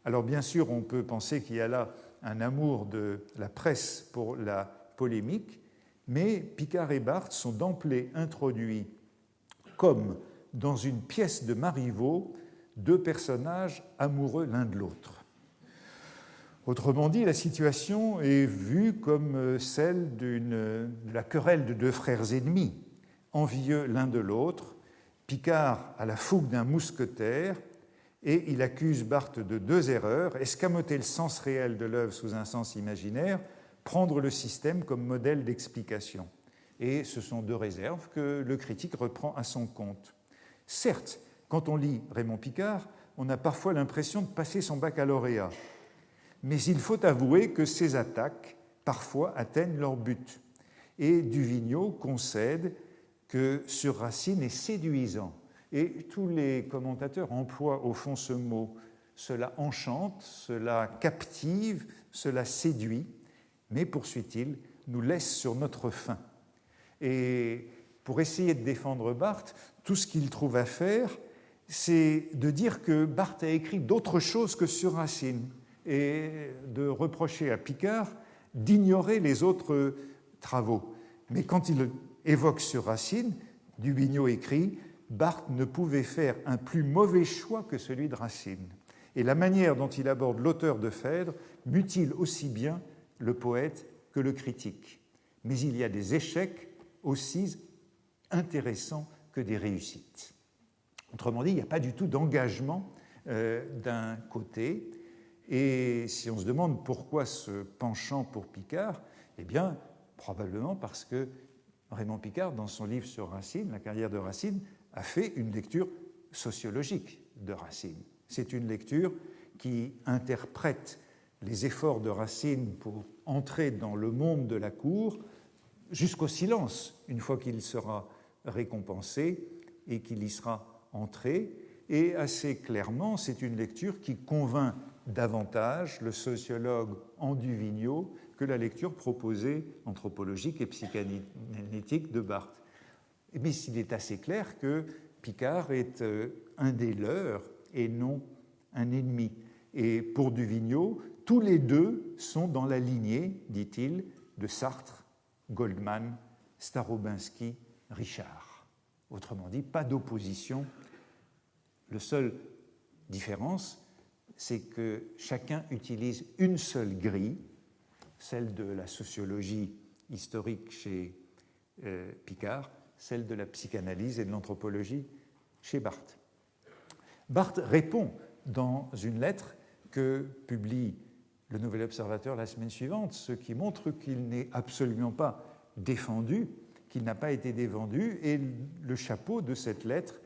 Alors bien sûr, on peut penser qu'il y a là un amour de la presse pour la polémique, mais Picard et Barthes sont d'emblée introduits comme dans une pièce de Marivaux, deux personnages amoureux l'un de l'autre. Autrement dit, la situation est vue comme celle de la querelle de deux frères ennemis, envieux l'un de l'autre. Picard a la fougue d'un mousquetaire et il accuse Barthes de deux erreurs: escamoter le sens réel de l'œuvre sous un sens imaginaire, prendre le système comme modèle d'explication. Et ce sont deux réserves que le critique reprend à son compte. Certes, quand on lit Raymond Picard, on a parfois l'impression de passer son baccalauréat. Mais il faut avouer que ces attaques, parfois, atteignent leur but. Et Duvigneau concède que sur Racine est séduisant. Et tous les commentateurs emploient au fond ce mot. Cela enchante, cela captive, cela séduit, mais, poursuit-il, nous laisse sur notre faim. Et pour essayer de défendre Barthes, tout ce qu'il trouve à faire, c'est de dire que Barthes a écrit d'autres choses que sur Racine et de reprocher à Picard d'ignorer les autres travaux. Mais quand il évoque sur Racine, Duvigneau écrit « Barthes ne pouvait faire un plus mauvais choix que celui de Racine ». Et la manière dont il aborde l'auteur de Phèdre mutile aussi bien le poète que le critique. Mais il y a des échecs aussi intéressants que des réussites. Autrement dit, il n'y a pas du tout d'engagement d'un côté. Et si on se demande pourquoi ce penchant pour Picard, eh bien, probablement parce que Raymond Picard, dans son livre sur Racine, La carrière de Racine, a fait une lecture sociologique de Racine. C'est une lecture qui interprète les efforts de Racine pour entrer dans le monde de la cour jusqu'au silence, une fois qu'il sera récompensé et qu'il y sera entré. Et assez clairement, c'est une lecture qui convainc davantage le sociologue en Duvigneau que la lecture proposée anthropologique et psychanalytique de Barthes. Mais il est assez clair que Picard est un des leurs et non un ennemi. Et pour Duvigneau, tous les deux sont dans la lignée, dit-il, de Sartre, Goldman, Starobinski, Richard. Autrement dit, pas d'opposition. La seule différence, c'est que chacun utilise une seule grille, celle de la sociologie historique chez Picard, celle de la psychanalyse et de l'anthropologie chez Barthes. Barthes répond dans une lettre que publie le Nouvel Observateur la semaine suivante, ce qui montre qu'il n'est absolument pas défendu, qu'il n'a pas été défendu, et le chapeau de cette lettre,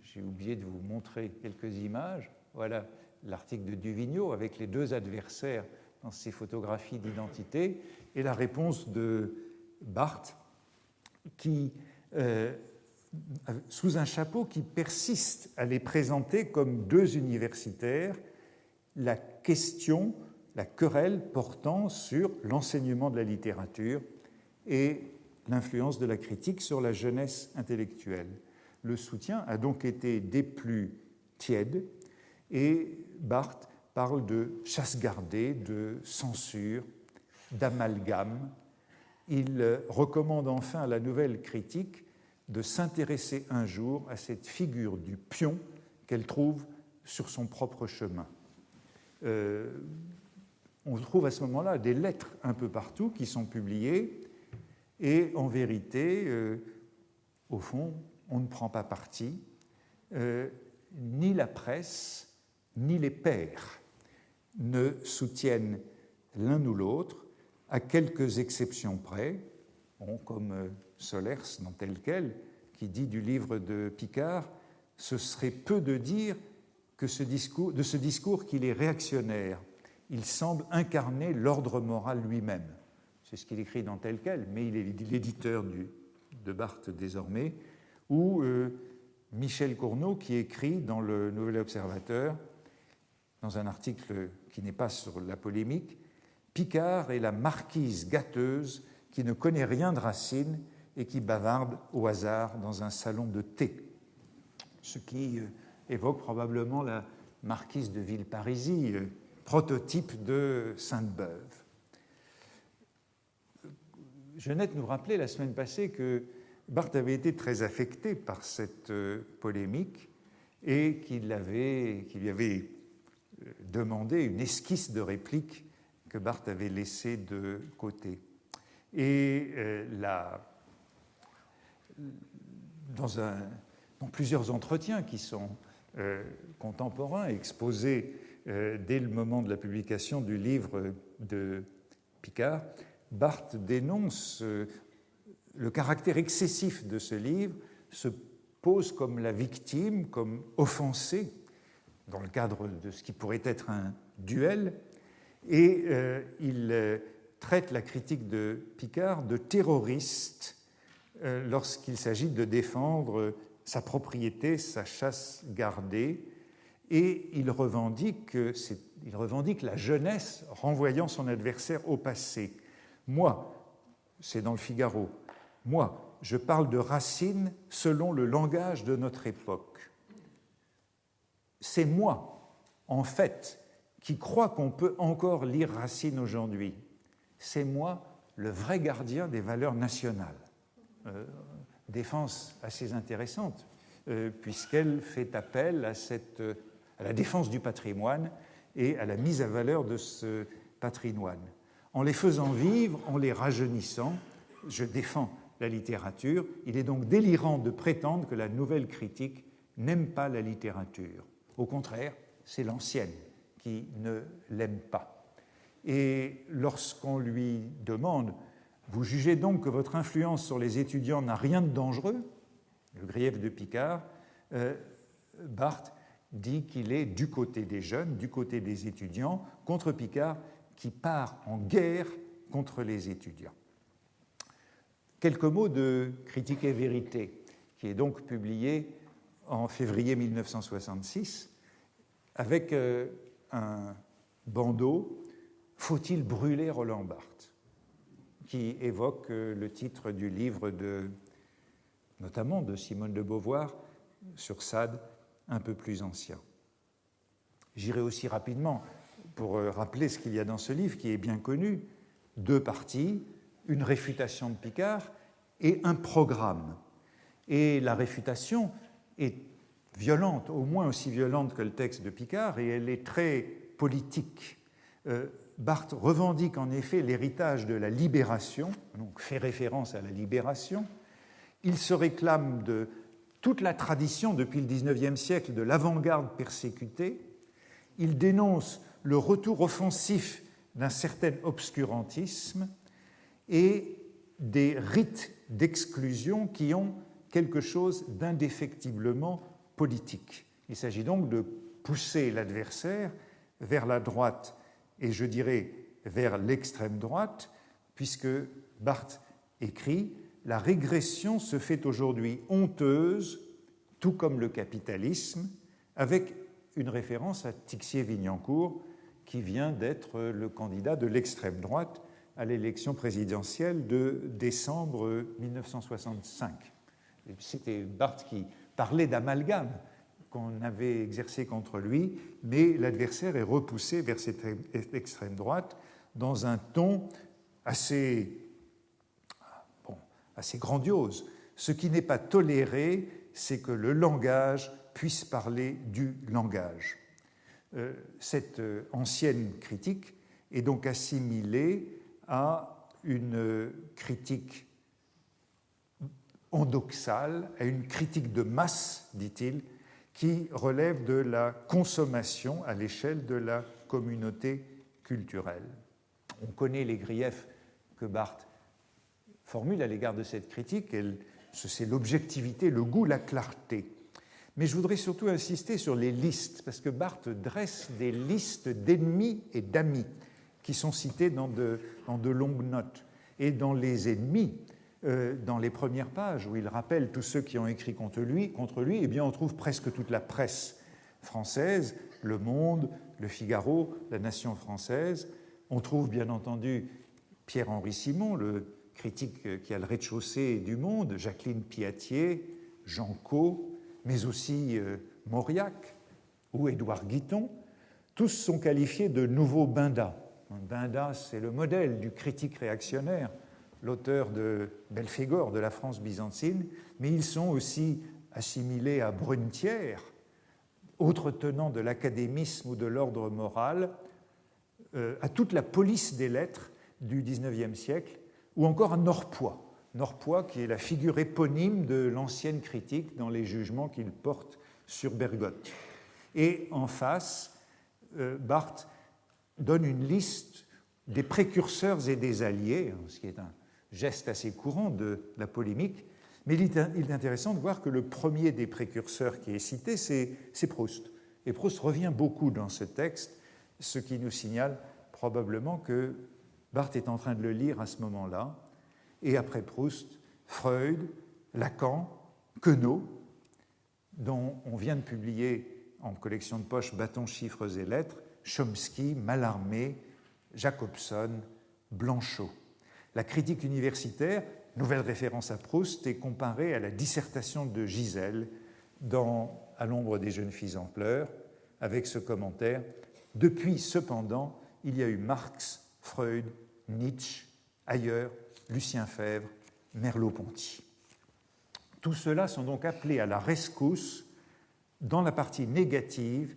j'ai oublié de vous montrer quelques images, voilà l'article de Duvigneau avec les deux adversaires dans ses photographies d'identité, et la réponse de Barthes qui sous un chapeau qui persiste à les présenter comme deux universitaires, la question, la querelle portant sur l'enseignement de la littérature et l'influence de la critique sur la jeunesse intellectuelle. Le soutien a donc été des plus tièdes et Barthes parle de chasse gardée, de censure, d'amalgame. Il recommande enfin à la nouvelle critique de s'intéresser un jour à cette figure du pion qu'elle trouve sur son propre chemin. On trouve à ce moment-là des lettres un peu partout qui sont publiées et en vérité, au fond, on ne prend pas parti, ni la presse, ni les pairs ne soutiennent l'un ou l'autre, à quelques exceptions près, comme Solers dans Tel quel, qui dit du livre de Picard, ce serait peu de dire que de ce discours qu'il est réactionnaire. Il semble incarner l'ordre moral lui-même. C'est ce qu'il écrit dans Tel quel, mais il est l'éditeur de Barthes désormais, ou Michel Cournot qui écrit dans le Nouvel Observateur, dans un article qui n'est pas sur la polémique, Picard est la marquise gâteuse qui ne connaît rien de Racine et qui bavarde au hasard dans un salon de thé. Ce qui évoque probablement la marquise de Villeparisis, prototype de Sainte-Beuve. Jeannette nous rappelait la semaine passée que Barthes avait été très affecté par cette polémique et qu'il lui avait demandé une esquisse de réplique que Barthes avait laissée de côté. Et dans plusieurs entretiens qui sont contemporains, exposés dès le moment de la publication du livre de Picard, Barthes dénonce le caractère excessif de ce livre, se pose comme la victime, comme offensé, dans le cadre de ce qui pourrait être un duel, et il traite la critique de Picard de terroriste lorsqu'il s'agit de défendre sa propriété, sa chasse gardée, et il revendique la jeunesse renvoyant son adversaire au passé. Moi, c'est dans le Figaro, moi, je parle de Racine selon le langage de notre époque. C'est moi, en fait, qui crois qu'on peut encore lire Racine aujourd'hui. C'est moi, le vrai gardien des valeurs nationales. Défense assez intéressante, puisqu'elle fait appel à la défense du patrimoine et à la mise à valeur de ce patrimoine. En les faisant vivre, en les rajeunissant, je défends la littérature. Il est donc délirant de prétendre que la nouvelle critique n'aime pas la littérature. Au contraire, c'est l'ancienne qui ne l'aime pas. Et lorsqu'on lui demande « Vous jugez donc que votre influence sur les étudiants n'a rien de dangereux ?» le grief de Picard, Barthes dit qu'il est du côté des jeunes, du côté des étudiants, contre Picard qui part en guerre contre les étudiants. Quelques mots de Critique et vérité, qui est donc publié en février 1966, avec un bandeau « Faut-il brûler Roland Barthes ?» qui évoque le titre du livre notamment de Simone de Beauvoir sur Sade, un peu plus ancien. J'irai aussi rapidement pour rappeler ce qu'il y a dans ce livre, qui est bien connu, 2 parties, une réfutation de Picard et un programme. Et la réfutation est violente, au moins aussi violente que le texte de Picard, et elle est très politique. Barthes revendique en effet l'héritage de la libération, donc fait référence à la libération. Il se réclame de toute la tradition depuis le XIXe siècle de l'avant-garde persécutée. Il dénonce le retour offensif d'un certain obscurantisme et des rites d'exclusion qui ont quelque chose d'indéfectiblement politique. Il s'agit donc de pousser l'adversaire vers la droite et je dirais vers l'extrême droite, puisque Barthes écrit « La régression se fait aujourd'hui honteuse, tout comme le capitalisme », avec une référence à Tixier-Vignancourt, qui vient d'être le candidat de l'extrême droite à l'élection présidentielle de décembre 1965. C'était Barthes qui parlait d'amalgame qu'on avait exercé contre lui, mais l'adversaire est repoussé vers cette extrême droite dans un ton assez grandiose. Ce qui n'est pas toléré, c'est que le langage puisse parler du langage. Cette ancienne critique est donc assimilée à une critique endoxale, à une critique de masse, dit-il, qui relève de la consommation à l'échelle de la communauté culturelle. On connaît les griefs que Barthes formule à l'égard de cette critique, c'est l'objectivité, le goût, la clarté. Mais je voudrais surtout insister sur les listes, parce que Barthes dresse des listes d'ennemis et d'amis qui sont cités dans de longues notes. Et dans les ennemis, dans les premières pages, où il rappelle tous ceux qui ont écrit contre lui, eh bien on trouve presque toute la presse française, Le Monde, Le Figaro, La Nation française. On trouve bien entendu Pierre-Henri Simon, le critique qui a le rez-de-chaussée du Monde, Jacqueline Piatier, Jean Cau, mais aussi Mauriac ou Édouard Guiton. Tous sont qualifiés de nouveaux Binda. Binda, c'est le modèle du critique réactionnaire, l'auteur de Belphégor, de la France byzantine, mais ils sont aussi assimilés à Brunetière, autre tenant de l'académisme ou de l'ordre moral, à toute la police des lettres du XIXe siècle, ou encore à Norpois. Norpois, qui est la figure éponyme de l'ancienne critique dans les jugements qu'il porte sur Bergotte. Et en face, Barthes donne une liste des précurseurs et des alliés, ce qui est un geste assez courant de la polémique, mais il est intéressant de voir que le premier des précurseurs qui est cité, c'est Proust. Et Proust revient beaucoup dans ce texte, ce qui nous signale probablement que Barthes est en train de le lire à ce moment-là, et après Proust, Freud, Lacan, Queneau, dont on vient de publier en collection de poche Bâtons, chiffres et lettres, Chomsky, Mallarmé, Jacobson, Blanchot. La critique universitaire, nouvelle référence à Proust, est comparée à la dissertation de Gisèle dans À l'ombre des jeunes filles en pleurs, avec ce commentaire: depuis, cependant, il y a eu Marx, Freud, Nietzsche, ailleurs, Lucien Febvre, Merleau-Ponty. Tous ceux-là sont donc appelés à la rescousse dans la partie négative,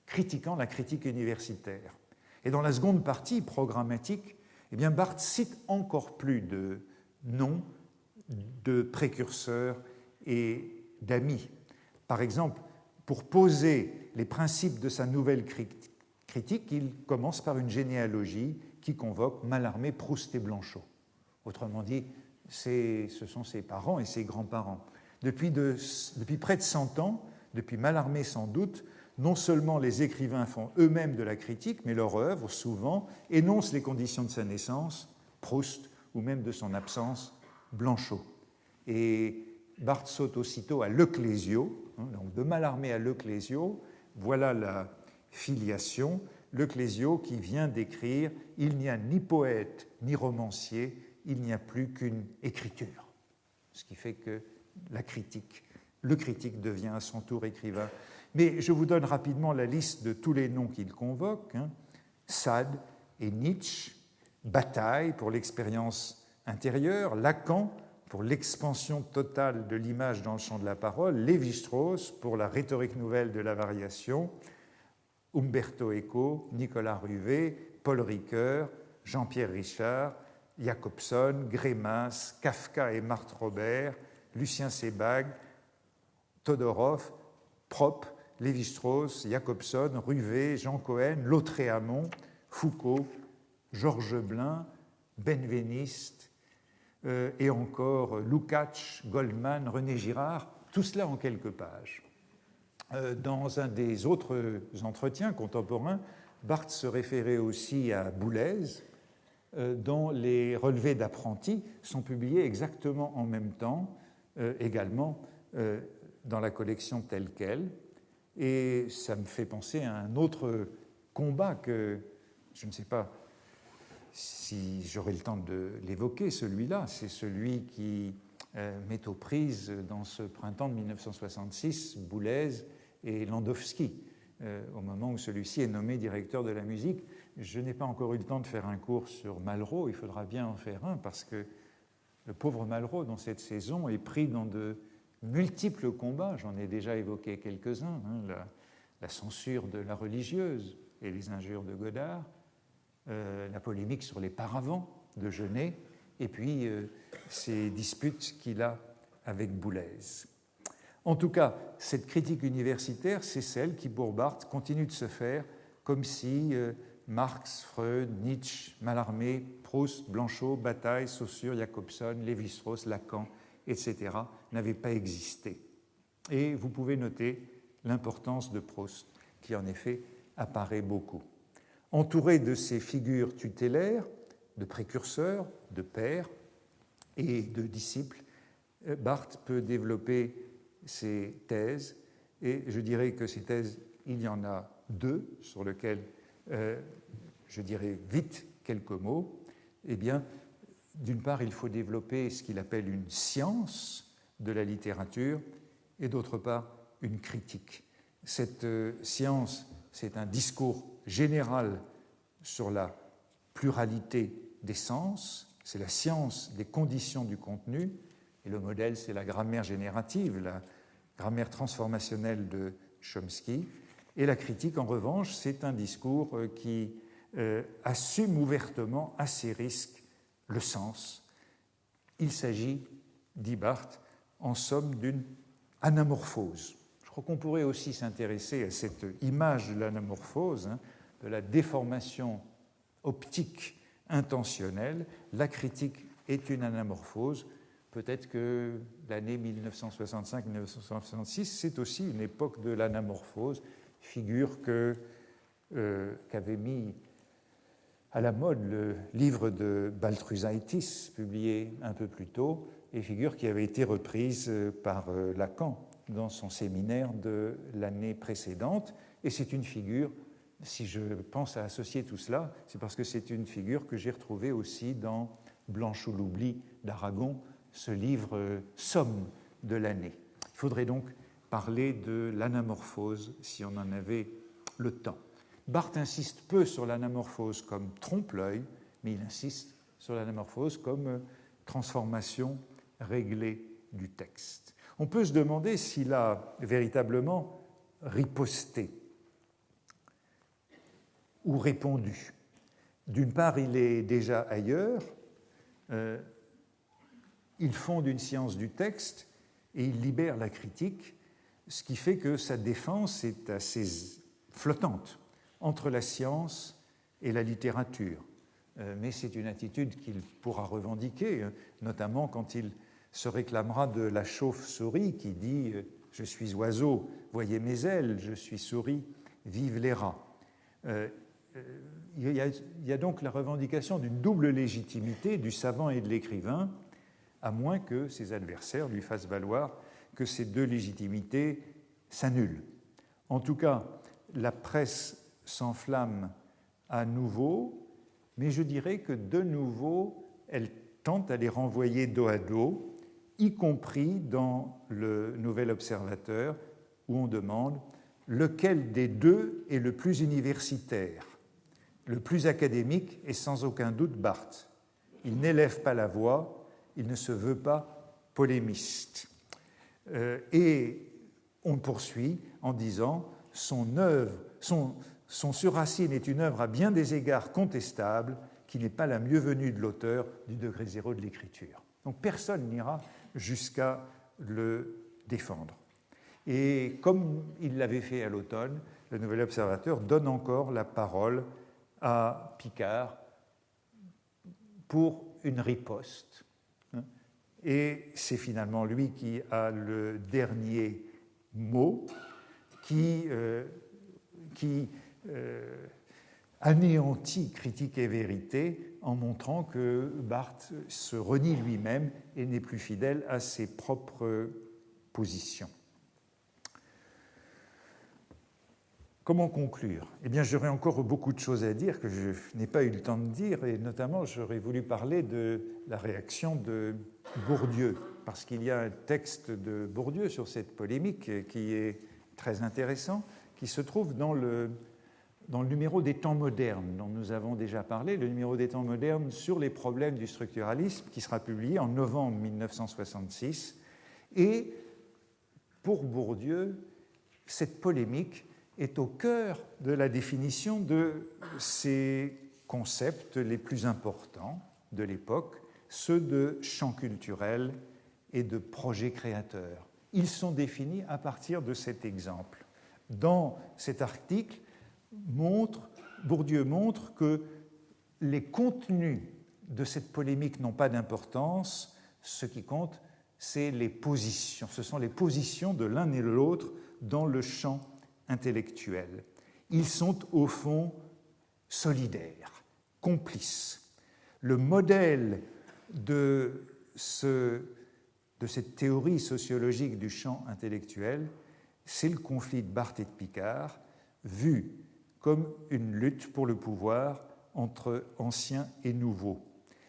critiquant la critique universitaire. Et dans la seconde partie, programmatique, eh bien Barthes cite encore plus de noms de précurseurs et d'amis. Par exemple, pour poser les principes de sa nouvelle critique, il commence par une généalogie qui convoque Mallarmé, Proust et Blanchot. Autrement dit, ce sont ses parents et ses grands-parents. Depuis près de 100 ans, depuis Mallarmé sans doute, non seulement les écrivains font eux-mêmes de la critique, mais leur œuvre, souvent, énonce les conditions de sa naissance, Proust, ou même de son absence, Blanchot. Et Barthes saute aussitôt à Leclésio, donc de Mallarmé à Leclésio, voilà la filiation. Leclésio qui vient d'écrire « Il n'y a ni poète ni romancier, il n'y a plus qu'une écriture », ce qui fait que le critique devient à son tour écrivain. Mais je vous donne rapidement la liste de tous les noms qu'il convoque. Sade et Nietzsche, Bataille pour l'expérience intérieure, Lacan pour l'expansion totale de l'image dans le champ de la parole, Lévi-Strauss pour la rhétorique nouvelle de la variation, Umberto Eco, Nicolas Ruvé, Paul Ricoeur, Jean-Pierre Richard, Jacobson, Grémas, Kafka et Marthe Robert, Lucien Sebag, Todorov, Propp, Lévi-Strauss, Jacobson, Ruvé, Jean Cohen, Lautréamont, Foucault, Georges Blin, Benveniste, et encore Lukács, Goldman, René Girard, tout cela en quelques pages. Dans un des autres entretiens contemporains, Barthes se référait aussi à Boulez, dont les relevés d'apprentis sont publiés exactement en même temps, également dans la collection telle quelle. Et ça me fait penser à un autre combat que je ne sais pas si j'aurai le temps de l'évoquer, celui-là. C'est celui qui met aux prises dans ce printemps de 1966 Boulez et Landowski, au moment où celui-ci est nommé directeur de la musique. Je n'ai pas encore eu le temps de faire un cours sur Malraux, il faudra bien en faire un, parce que le pauvre Malraux, dans cette saison, est pris dans de multiples combats. J'en ai déjà évoqué quelques-uns, la censure de la religieuse et les injures de Godard, la polémique sur les paravents de Genet, et puis ces disputes qu'il a avec Boulez. En tout cas, cette critique universitaire, c'est celle qui, pour Barthes, continue de se faire comme si Marx, Freud, Nietzsche, Mallarmé, Proust, Blanchot, Bataille, Saussure, Jacobson, Lévi-Strauss, Lacan, etc. n'avaient pas existé. Et vous pouvez noter l'importance de Proust, qui en effet apparaît beaucoup. Entouré de ces figures tutélaires, de précurseurs, de pairs et de disciples, Barthes peut développer ses thèses, et je dirais que ces thèses, il y en a deux sur lesquelles je dirais vite quelques mots. Eh bien, d'une part, il faut développer ce qu'il appelle une science de la littérature, et d'autre part, une critique. Cette science, c'est un discours général sur la pluralité des sens, c'est la science des conditions du contenu, et le modèle, c'est la grammaire générative, la grammaire transformationnelle de Chomsky. Et la critique, en revanche, c'est un discours qui assume ouvertement à ses risques le sens. Il s'agit, dit Barthes, en somme d'une anamorphose. Je crois qu'on pourrait aussi s'intéresser à cette image de l'anamorphose, de la déformation optique intentionnelle. La critique est une anamorphose. Peut-être que l'année 1965-1966, c'est aussi une époque de l'anamorphose, figure qu'avait mis à la mode le livre de Baltrusaitis, publié un peu plus tôt, et figure qui avait été reprise par Lacan dans son séminaire de l'année précédente. Et c'est une figure, si je pense à associer tout cela, c'est parce que c'est une figure que j'ai retrouvée aussi dans Blanche ou l'oubli d'Aragon, ce livre somme de l'année. Il faudrait donc parler de l'anamorphose si on en avait le temps. Barthes insiste peu sur l'anamorphose comme trompe-l'œil, mais il insiste sur l'anamorphose comme transformation réglée du texte. On peut se demander s'il a véritablement riposté ou répondu. D'une part, il est déjà ailleurs, il fonde une science du texte et il libère la critique, ce qui fait que sa défense est assez flottante entre la science et la littérature. Mais c'est une attitude qu'il pourra revendiquer, notamment quand il se réclamera de la chauve-souris qui dit « Je suis oiseau, voyez mes ailes, je suis souris, vive les rats ». Il y a donc la revendication d'une double légitimité du savant et de l'écrivain, à moins que ses adversaires lui fassent valoir que ces deux légitimités s'annulent. En tout cas, la presse s'enflamme à nouveau, mais je dirais que de nouveau, elle tente à les renvoyer dos à dos, y compris dans le Nouvel Observateur, où on demande lequel des deux est le plus universitaire. Le plus académique est sans aucun doute Barthes. Il n'élève pas la voix, il ne se veut pas polémiste. Et on poursuit en disant son œuvre, son Sur Racine est une œuvre à bien des égards contestable, qui n'est pas la mieux venue de l'auteur du degré zéro de l'écriture. Donc personne n'ira jusqu'à le défendre. Et comme il l'avait fait à l'automne, le Nouvel Observateur donne encore la parole à Picard pour une riposte. Et c'est finalement lui qui a le dernier mot, qui anéantit Critique et Vérité en montrant que Barthes se renie lui-même et n'est plus fidèle à ses propres positions. Comment conclure ? Eh bien, j'aurais encore beaucoup de choses à dire que je n'ai pas eu le temps de dire, et notamment, j'aurais voulu parler de la réaction de Bourdieu, parce qu'il y a un texte de Bourdieu sur cette polémique qui est très intéressant, qui se trouve dans le numéro des Temps modernes dont nous avons déjà parlé, le numéro des Temps modernes sur les problèmes du structuralisme, qui sera publié en novembre 1966. Et pour Bourdieu, cette polémique est au cœur de la définition de ces concepts les plus importants de l'époque, ceux de champ culturel et de projet créateur. Ils sont définis à partir de cet exemple. Dans cet article, Bourdieu montre que les contenus de cette polémique n'ont pas d'importance. Ce qui compte, c'est les positions. Ce sont les positions de l'un et de l'autre dans le champ intellectuel. Ils sont au fond solidaires, complices. Le modèle de cette théorie sociologique du champ intellectuel, c'est le conflit de Barthes et de Picard, vu comme une lutte pour le pouvoir entre anciens et nouveaux.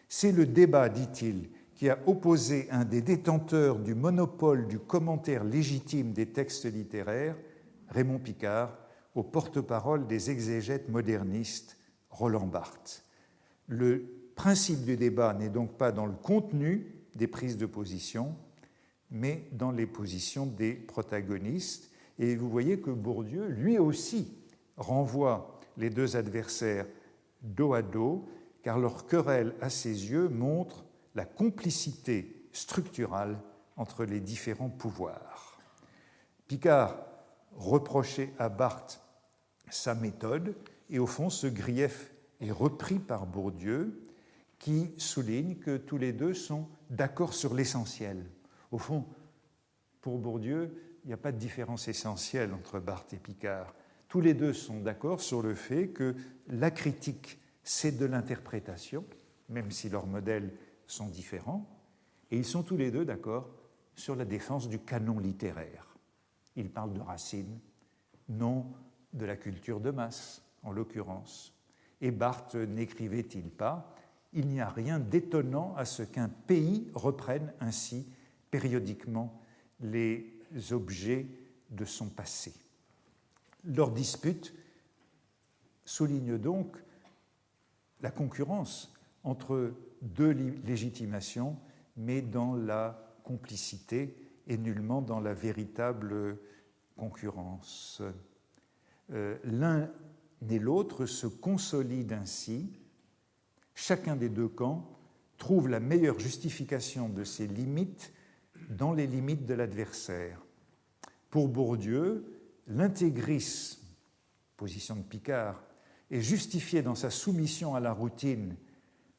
C'est le débat, dit-il, qui a opposé un des détenteurs du monopole du commentaire légitime des textes littéraires, Raymond Picard, au porte-parole des exégètes modernistes, Roland Barthes. Le principe du débat n'est donc pas dans le contenu des prises de position, mais dans les positions des protagonistes. Et vous voyez que Bourdieu, lui aussi, renvoie les deux adversaires dos à dos, car leur querelle, à ses yeux, montre la complicité structurale entre les différents pouvoirs. Picard reprochait à Barthes sa méthode, et au fond, ce grief est repris par Bourdieu, qui souligne que tous les deux sont d'accord sur l'essentiel. Au fond, pour Bourdieu, il n'y a pas de différence essentielle entre Barthes et Picard. Tous les deux sont d'accord sur le fait que la critique c'est de l'interprétation, même si leurs modèles sont différents, et ils sont tous les deux d'accord sur la défense du canon littéraire. Ils parlent de Racine, non de la culture de masse, en l'occurrence. Et Barthes n'écrivait-il pas « Il n'y a rien d'étonnant à ce qu'un pays reprenne ainsi périodiquement les objets de son passé ». Leur dispute souligne donc la concurrence entre deux légitimations, mais dans la complicité et nullement dans la véritable concurrence. L'un et l'autre se consolident ainsi. Chacun des deux camps trouve la meilleure justification de ses limites dans les limites de l'adversaire. Pour Bourdieu, l'intégrisme, position de Picard, est justifié dans sa soumission à la routine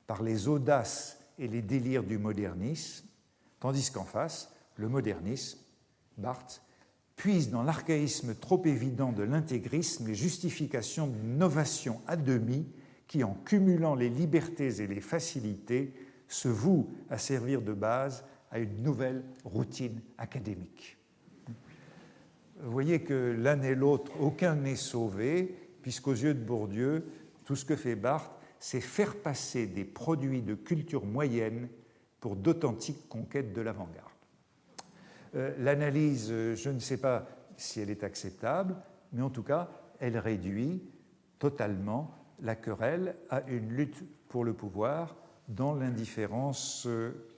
par les audaces et les délires du modernisme, tandis qu'en face, le modernisme, Barthes, puise dans l'archaïsme trop évident de l'intégrisme les justifications d'une novation à demi qui, en cumulant les libertés et les facilités, se voue à servir de base à une nouvelle routine académique. Vous voyez que l'un et l'autre, aucun n'est sauvé, puisqu'aux yeux de Bourdieu, tout ce que fait Barthes, c'est faire passer des produits de culture moyenne pour d'authentiques conquêtes de l'avant-garde. L'analyse, je ne sais pas si elle est acceptable, mais en tout cas, elle réduit totalement la querelle à une lutte pour le pouvoir dans l'indifférence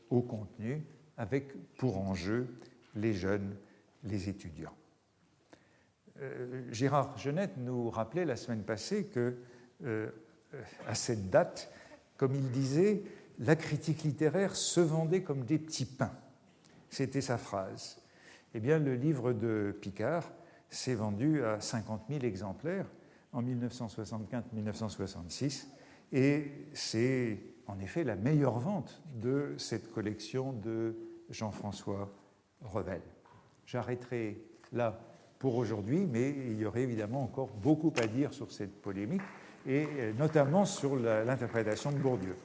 au contenu, avec pour enjeu les jeunes, les étudiants. Gérard Genette nous rappelait la semaine passée que, à cette date, comme il disait, la critique littéraire se vendait comme des petits pains. C'était sa phrase. Eh bien, le livre de Picard s'est vendu à 50 000 exemplaires en 1965-1966, et c'est en effet la meilleure vente de cette collection de Jean-François Revel. J'arrêterai là pour aujourd'hui, mais il y aurait évidemment encore beaucoup à dire sur cette polémique, et notamment sur l'interprétation de Bourdieu.